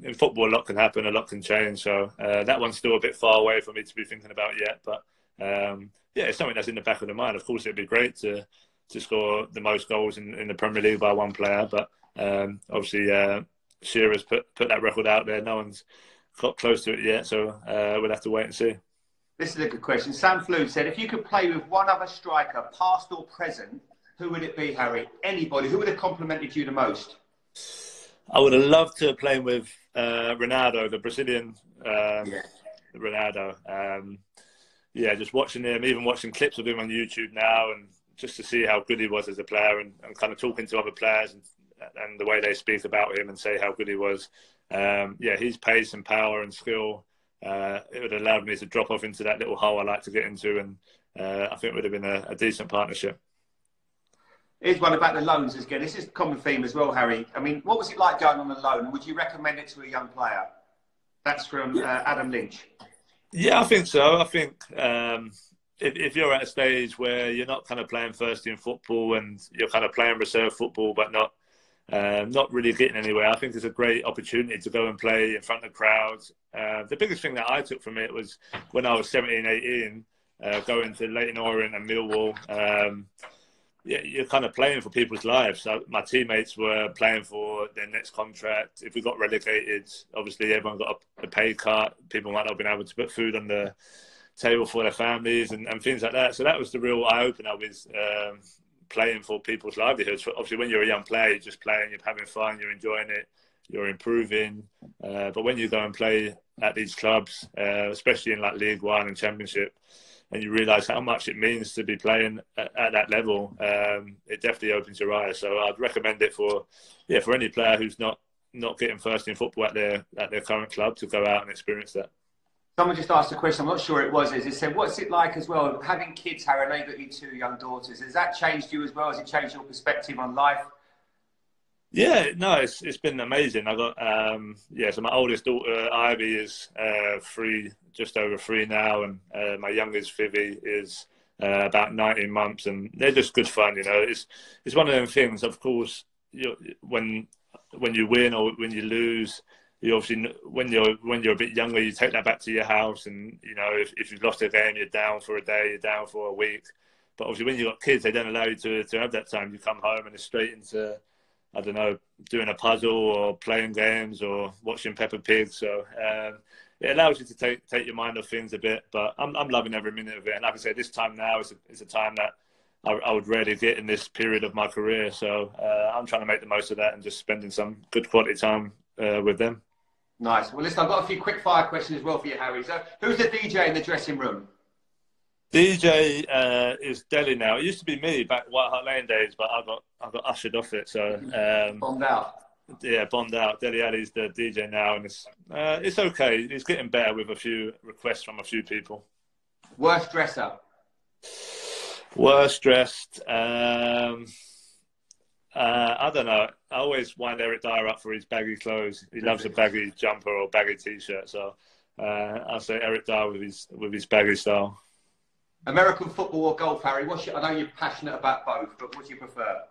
in football, a lot can happen, a lot can change. So that one's still a bit far away for me to be thinking about yet. But it's something that's in the back of the mind. Of course, it'd be great to score the most goals in the Premier League by one player. But obviously, Shearer's put that record out there. No one's got close to it yet. So we'll have to wait and see. This is a good question. Sam Flood said, if you could play with one other striker, past or present, who would it be, Harry? Anybody. Who would have complimented you the most? I would have loved to play with Ronaldo, the Brazilian Ronaldo. Just watching him, even watching clips of him on YouTube now, and just to see how good he was as a player and kind of talking to other players and the way they speak about him and say how good he was. His pace and power and skill, it would have allowed me to drop off into that little hole I like to get into, and I think it would have been a decent partnership. Here's one about the loans again. This is a common theme as well, Harry. I mean, what was it like going on a loan? Would you recommend it to a young player? That's from Adam Lynch. Yeah, I think so. I think if you're at a stage where you're not kind of playing first team football and you're kind of playing reserve football but not really getting anywhere, I think it's a great opportunity to go and play in front of crowds. The biggest thing that I took from it was when I was 17, 18, going to Leyton Orient and Millwall. You're kind of playing for people's lives. So my teammates were playing for their next contract. If we got relegated, obviously everyone got a pay cut. People might not have been able to put food on the table for their families and things like that. So that was the real eye-opener with playing for people's livelihoods. Obviously, when you're a young player, you're just playing, you're having fun, you're enjoying it, you're improving. But when you go and play at these clubs, especially in like League One and Championship, and you realise how much it means to be playing at that level, it definitely opens your eyes. So I'd recommend it for any player who's not getting first in football at their current club to go out and experience that. Someone just asked a question, I'm not sure it was, it said, what's it like as well, having kids, Harry? I know you've got your two young daughters. Has that changed you as well? Has it changed your perspective on life? Yeah, no, it's been amazing. I got so my oldest daughter Ivy is 3, just over 3 now, and my youngest Vivi is about 19 months, and they're just good fun. You know, it's one of them things. Of course, when you win or when you lose, you obviously when you're a bit younger, you take that back to your house, and you know if you've lost a game, you're down for a day, you're down for a week. But obviously, when you've got kids, they don't allow you to have that time. You come home and it's straight into, I don't know, doing a puzzle or playing games or watching Peppa Pig. So it allows you to take your mind off things a bit. But I'm loving every minute of it. And like I say, this time now is a time that I would rarely get in this period of my career. So I'm trying to make the most of that and just spending some good quality time with them. Nice. Well, listen, I've got a few quick fire questions as well for you, Harry. So who's the DJ in the dressing room? DJ is Delhi now. It used to be me back White Hart Lane days, but I got ushered off it. So Bombed out. yeah, bombed out. Delhi Ali's the DJ now, and it's okay. It's getting better with a few requests from a few people. Worst dresser? Worst dressed. I don't know. I always wind Eric Dyer up for his baggy clothes. He loves a baggy jumper or baggy t-shirt. So I'll say Eric Dyer with his baggy style. American football or golf, Harry? I know you're passionate about both, but what do you prefer?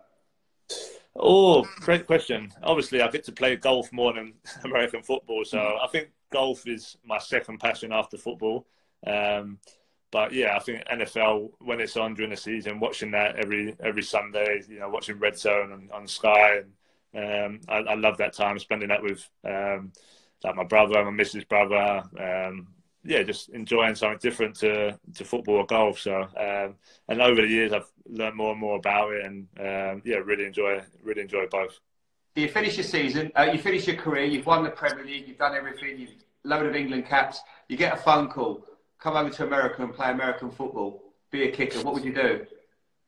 Oh, great question. Obviously, I get to play golf more than American football, so I think golf is my second passion after football. But yeah, I think NFL, when it's on during the season, watching that every Sunday, watching Red Zone on Sky, and I love that time, spending that with like my brother, my missus' brother. Yeah, just enjoying something different to football or golf. So, and over the years, I've learned more and more about it, and yeah, really enjoy both. You finish your season, you finish your career, you've won the Premier League, you've done everything, you've load of England caps. You get a phone call, come over to America and play American football, be a kicker. What would you do?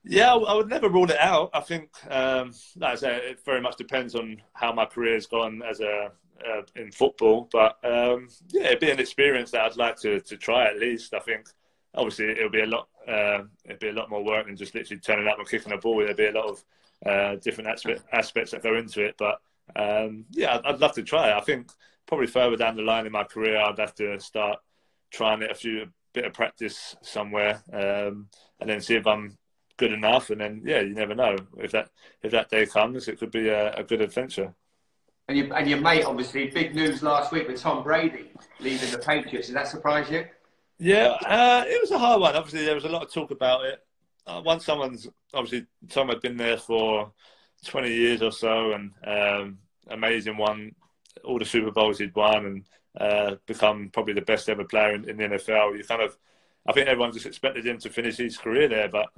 Yeah, I would never rule it out. I think, like I say, it very much depends on how my career's gone in football. But yeah, it'd be an experience that I'd like to try at least. I think obviously it'd be a lot more work than just literally turning up and kicking a ball. There'd be a lot of different aspects that go into it. But yeah, I'd love to try it. I think probably further down the line in my career, I'd have to start trying it a bit of practice somewhere, and then see if I'm good enough. And then yeah, you never know if that day comes, it could be a good adventure. And your mate, obviously, big news last week with Tom Brady leaving the Patriots. Did that surprise you? Yeah, it was a hard one. Obviously, there was a lot of talk about it. Once Tom had been there for 20 years or so, and amazing, won all the Super Bowls he'd won, and become probably the best ever player in the NFL. I think everyone just expected him to finish his career there, but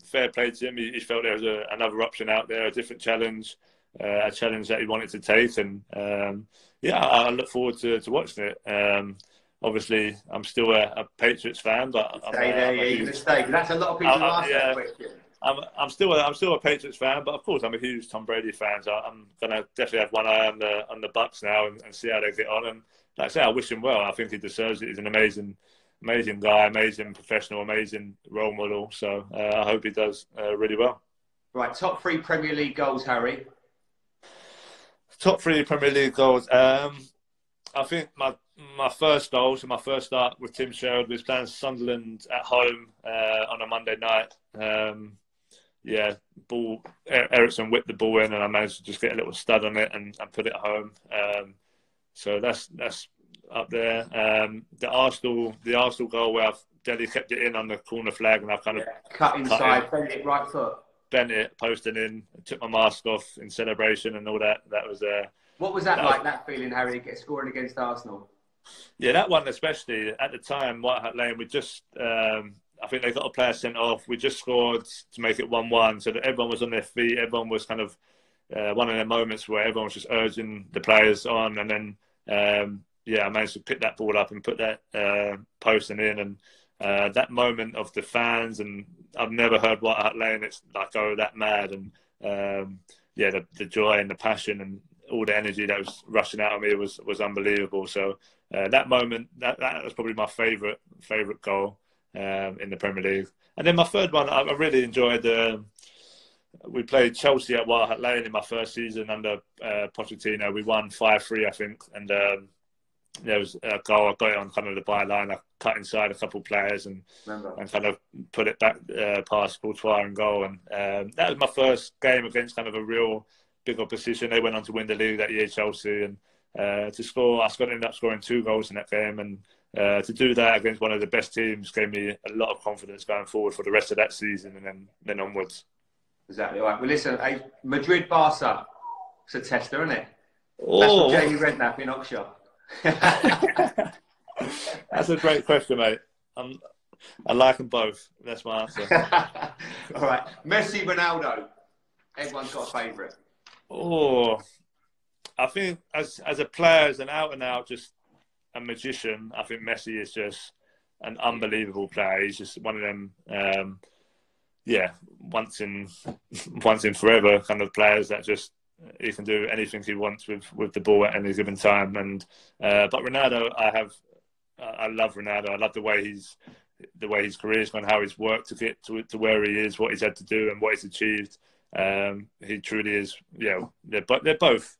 fair play to him. He felt there was another option out there, a different challenge. A challenge that he wanted to take, and yeah, I look forward to watching it. Obviously, I'm still a Patriots fan, but That's a lot of people ask that question. I'm still a Patriots fan, but of course I'm a huge Tom Brady fan. So I'm gonna definitely have one eye on the Bucks now and see how they get on. And like I say, I wish him well. I think he deserves it. He's an amazing guy, amazing professional, amazing role model. So I hope he does really well. Right, top 3 Premier League goals, Harry. Top 3 Premier League goals. I think my first goal, so my first start with Tim Sherwood, was playing Sunderland at home on a Monday night. Yeah, Ericsson whipped the ball in, and I managed to just get a little stud on it and put it home. So that's up there. The Arsenal goal where Delhi kept it in on the corner flag, and I kind of cut inside, bent it right foot. Bent it, posted in, took my mask off in celebration and all that. That was what was that like? That feeling, Harry, scoring against Arsenal? Yeah, that one especially. At the time, White Hart Lane, we just I think they got a player sent off. We just scored to make it 1-1, so that everyone was on their feet. Everyone was kind of one of their moments where everyone was just urging the players on, and then yeah, I managed to pick that ball up and put that posting in, and that moment of the fans, and I've never heard White Hart Lane. It's like that mad, and yeah, the joy and the passion and all the energy that was rushing out of me was unbelievable. So that moment, that was probably my favourite goal in the Premier League. And then my third one, I really enjoyed. We played Chelsea at White Hart Lane in my first season under Pochettino. We won 5-3, I think, and there was a goal. I got it on kind of the byline. I cut inside a couple of players and kind of put it back past Courtois and goal. And that was my first game against kind of a real big opposition. They went on to win the league that year, Chelsea, and to score, I ended up scoring 2 goals in that game. And to do that against one of the best teams gave me a lot of confidence going forward for the rest of that season and then onwards. Exactly right. Well, listen, Madrid Barca, it's a tester, isn't it? Oh. That's from Jamie Redknapp in Oxford. That's a great question, mate. I like them both. That's my answer. All right, Messi, Ronaldo. Everyone's got a favourite. Oh, I think as a player, as an out and out, just a magician. I think Messi is just an unbelievable player. He's just one of them, once in forever kind of players that just he can do anything he wants with the ball at any given time. And but Ronaldo, I love Ronaldo. I love the way his career's gone, how he's worked to get to where he is, what he's had to do, and what he's achieved. He truly is. Yeah, they're both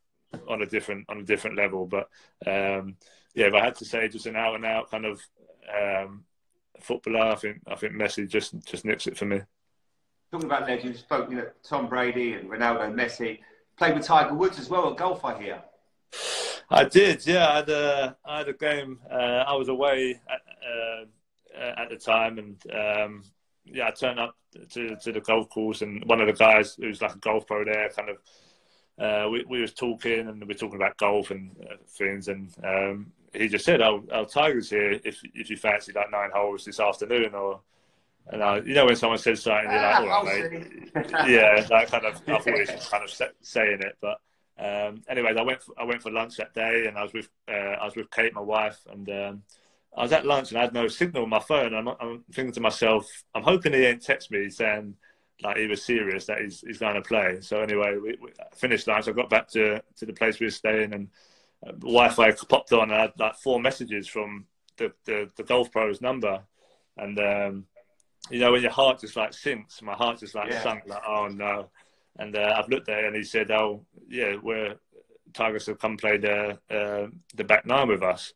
on a different level. But if I had to say just an out and out kind of footballer, I think Messi just nips it for me. Talking about legends, spoke Tom Brady and Ronaldo, Messi. Played with Tiger Woods as well at golf, I hear. I did, yeah. I had a game. I was away at the time, and I turned up to the golf course, and one of the guys who's like a golf pro there, kind of, we was talking, and we were talking about golf and things, and he just said, "Oh, Tiger's here. If you fancy like 9 holes this afternoon, or." And when someone says something, you're like, "All right, mate." Yeah, that kind of. I thought he was just kind of saying it, but. Anyways, I went for lunch that day, and I was with Kate, my wife, and I was at lunch and I had no signal on my phone. I'm thinking to myself, I'm hoping he ain't text me saying like he was serious that he's going to play. So anyway, we finished lunch. I got back to the place we were staying, and Wi-Fi popped on. And I had like 4 messages from the golf pro's number, and when your heart just like sinks, my heart just like sunk. Like, oh no. And I've looked there, and he said, "Oh, yeah, Tigers have come play the back 9 with us."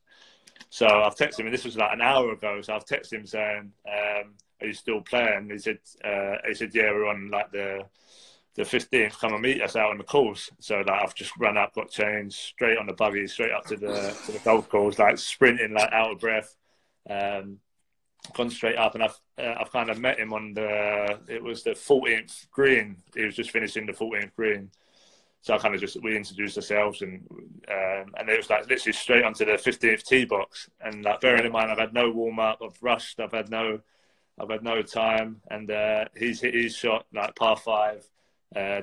So I've texted him, and this was like an hour ago. So I've texted him saying, "Are you still playing?" He said, "Yeah, we're on like the 15th. Come and meet us out on the course." So like I've just run up, got changed, straight on the buggy, straight up to the golf course, like sprinting, like out of breath. Gone straight up, and I've kind of met him on it was the 14th green. He was just finishing the 14th green, so I kind of we introduced ourselves, and it was like literally straight onto the 15th tee box. And like bearing in mind, I've had no warm up, I've rushed, I've had no time, and he's hit his shot like par 5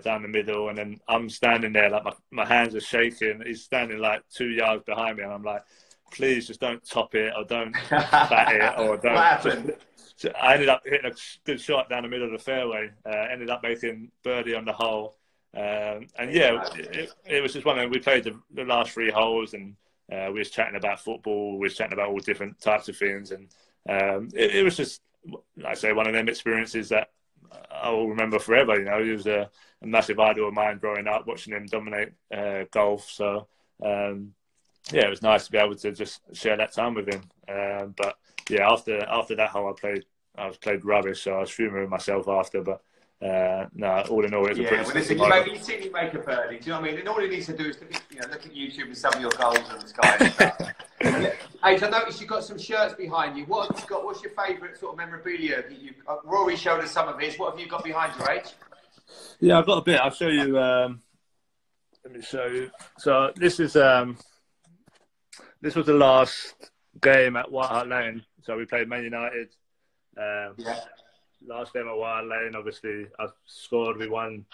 down the middle, and then I'm standing there like my hands are shaking. He's standing like 2 yards behind me, and I'm like, please just don't top it, or don't bat it, or don't. What happened? I ended up hitting a good shot down the middle of the fairway. Ended up making birdie on the hole, and it was just one of them. We played the last 3 holes, and we was chatting about football. We was chatting about all different types of things, and it was just, like I say, one of them experiences that I will remember forever. He was a massive idol of mine growing up, watching him dominate golf. So. It was nice to be able to just share that time with him. But yeah, after that hole, I was played rubbish, so I was fuming with myself after. But no, all in all, it was a pretty. Well, listen, you see me make a birdie. Do you know what I mean? And all he needs to do is look at YouTube and some of your goals and the sky and stuff. Hey, I noticed you've got some shirts behind you. What have you got? What's your favourite sort of memorabilia? Rory showed us some of his. What have you got behind you, H? Yeah, I've got a bit. I'll show you. Let me show you. So this is. This was the last game at White Hart Lane. So we played Man United. Last game at White Hart Lane, obviously, I scored. We won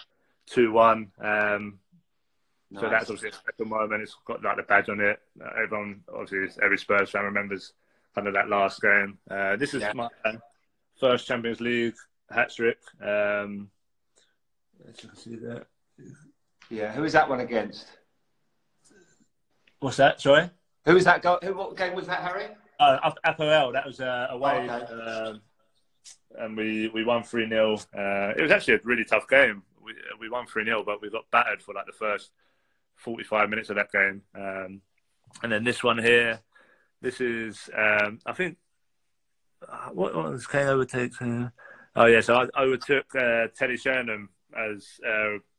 2-1. Nice. So that's obviously a special moment. It's got like the badge on it. Everyone, obviously, every Spurs fan remembers kind of that last game. This is my first Champions League hat-trick. As you can see there. Yeah, who is that one against? What's that? Sorry? Who was that? What game was that, Harry? APOL. That was away, and we won 3-0. It was actually a really tough game. We won 3-0, but we got battered for like the first 45 minutes of that game. And then this one here, this is I think what was Kane overtakes? Oh yeah, so I overtook Teddy Sheringham as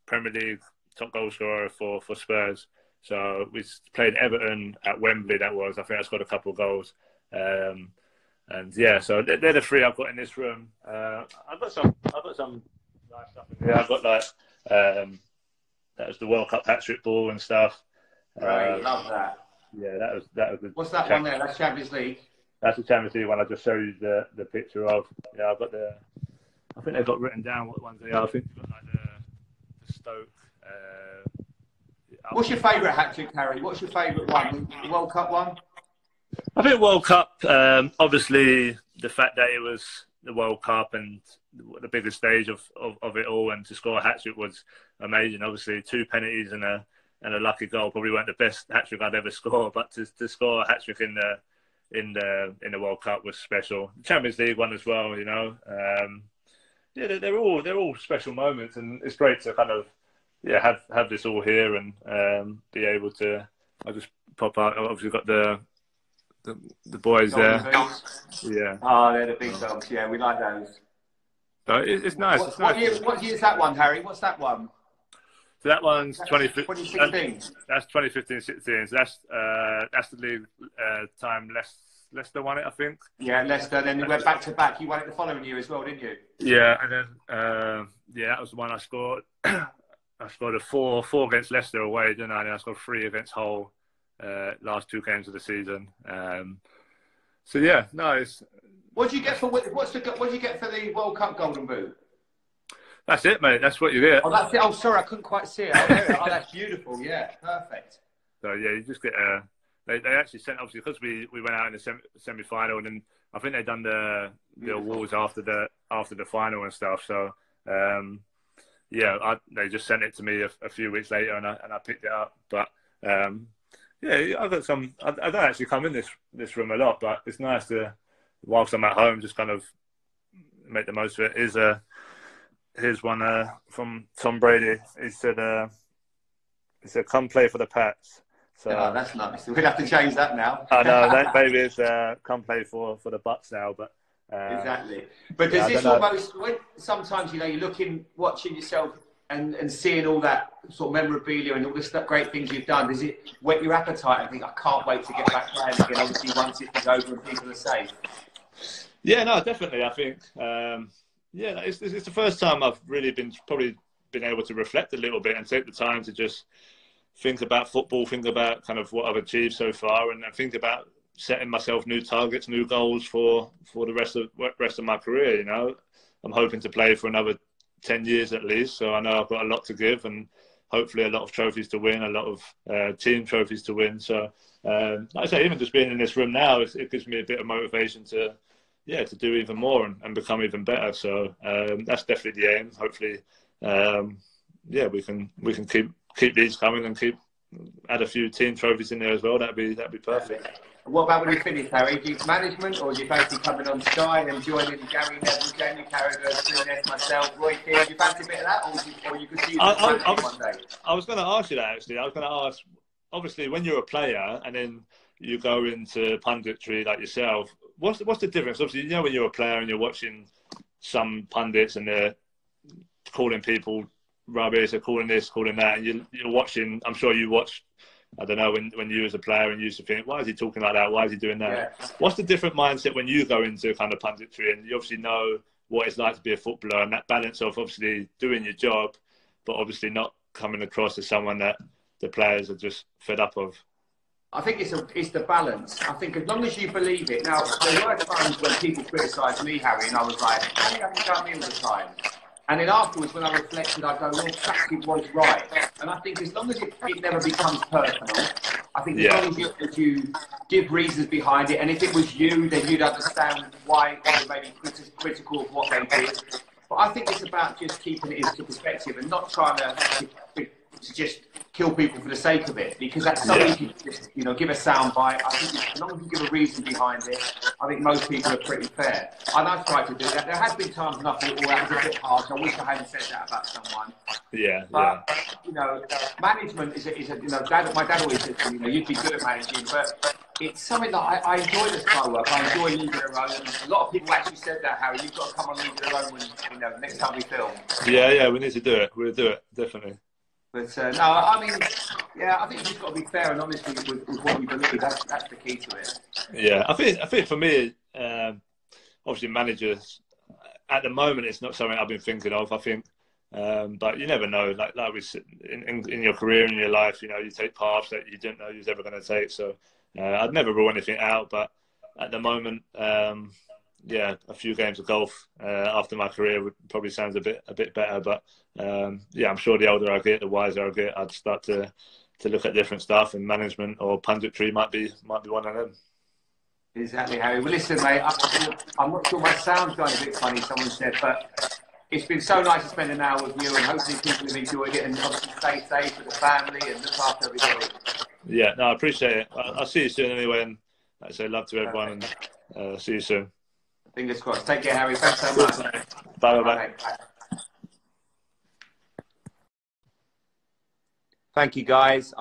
Premier League top goal scorer for Spurs. So we played Everton at Wembley. That was, I think I scored a couple of goals. And yeah, so they're the 3 I've got in this room. I've got some nice stuff in here. I've got like that was the World Cup hat-trick ball and stuff. Right, love that. Yeah, that was the. What's that one there? That's Champions League. That's the Champions League one. I just showed you the picture of. Yeah, I've got I think they've got written down what ones they are. I think they've got like the Stoke. What's your favourite hat-trick, Harry? What's your favourite one? The World Cup one? I think World Cup, obviously the fact that it was the World Cup and the biggest stage of it all, and to score a hat-trick was amazing. Obviously 2 penalties and a lucky goal probably weren't the best hat-trick I'd ever scored, but to score a hat-trick in the World Cup was special. The Champions League one as well, you know. Yeah, they're all special moments, and it's great to kind of have this all here and be able to. I just pop out. I've obviously got the boys there. Yeah. Oh, they're the big dogs. Yeah, we like those. So it's nice. It's nice. What year is that one, Harry? What's that one? So that one's 2016. That's 2015-16. So that's the league time Leicester won it, I think. Yeah, Leicester. Then you went back to back. You won it the following year as well, didn't you? Yeah, and then that was the one I scored. I scored a four against Leicester away, didn't I? And I scored 3 against Hull. Last 2 games of the season. So yeah, no. What do you get for the World Cup Golden Boot? That's it, mate. That's what you get. Oh, that's it. Oh, sorry, I couldn't quite see it. Oh, that's beautiful. Yeah, perfect. So yeah, you just get a. They actually sent, obviously, because we went out in the semi-final, and then I think they done the awards after the final and stuff. So they just sent it to me a few weeks later, and I picked it up. But yeah, I've got some. I don't actually come in this room a lot, but it's nice to, whilst I'm at home, just kind of make the most of it. Here's one from Tom Brady. He said, "Come play for the Pats." So that's nice. We'd have to change that now. I know, maybe it's "Come play for the Bucks" now, but exactly. But does this almost? Sometimes you're looking, watching yourself. And seeing all that sort of memorabilia and all the great things you've done, does it whet your appetite and think, I can't wait to get back playing again, obviously once it's over and people are safe? Yeah, no, definitely. I think, it's the first time I've really been able to reflect a little bit and take the time to just think about football, think about kind of what I've achieved so far, and think about setting myself new targets, new goals for the rest of my career. You know, I'm hoping to play for another 10 years at least, so I know I've got a lot to give and hopefully a lot of trophies to win, a lot of team trophies to win. So like I say, even just being in this room now, it gives me a bit of motivation to do even more and become even better. So that's definitely the aim. Hopefully we can keep these coming and add a few team trophies in there as well. That'd be perfect. What about when you finish, Harry? Do you management, or do you fancy coming on Sky and joining Gary Neville, Jamie Carragher, Souness, myself, Roy Keane? Do you fancy a bit of that, or you could see you one day? I was going to ask you that, actually. I was going to ask, obviously, when you're a player and then you go into punditry like yourself, what's the difference? Obviously, when you're a player and you're watching some pundits and they're calling people rubbish, they're calling this, calling that, and you're watching, I'm sure you watch, I don't know, when you was a player and you used to think, why is he talking like that? Why is he doing that? Yeah. What's the different mindset when you go into kind of punditry and you obviously know what it's like to be a footballer and that balance of obviously doing your job, but obviously not coming across as someone that the players are just fed up of? I think it's the balance. I think as long as you believe it. Now, there were times when people criticised me, Harry, and I was like, how you haven't done me all the time? And then afterwards, when I reflected, I go, well, perhaps it was right. And I think as long as it never becomes personal, I think as long as you give reasons behind it, and if it was you, then you'd understand why they may be critical of what they did. But I think it's about just keeping it into perspective and not trying to just kill people for the sake of it, because that's so easy to just, give a sound bite. I think as long as you give a reason behind it, I think most people are pretty fair. And I've tried to do that. There has been times when I thought, that was a bit harsh. I wish I hadn't said that about someone. But, management is my dad always said to me, you'd be good at managing, but it's something that I enjoy the Sky work. I enjoy leading their own. A lot of people actually said that, Harry. You've got to come on leading their own when, next time we film. Yeah, we need to do it. We'll do it, definitely. But no, I mean, I think you've just got to be fair and honest with what you believe. That's the key to it. Yeah, I think for me, obviously managers at the moment it's not something I've been thinking of. I think, but you never know. Like we in your career and your life, you take paths that you didn't know you was ever going to take. So I'd never rule anything out. But at the moment, a few games of golf after my career would probably sound a bit better. But I'm sure the older I get, the wiser I get, I'd start to look at different stuff, and management or punditry might be one of them. Exactly, Harry. Well, listen, mate, I'm not sure my sound's going a bit funny, someone said, but it's been so nice to spend an hour with you, and hopefully people have enjoyed it, and obviously stay safe with the family and look after everybody. Yeah, no, I appreciate it. I'll see you soon anyway, and like I say, love to everyone, and see you soon. Fingers crossed. Take care, Harry. Thanks so much. Bye, bye. Thank you, guys.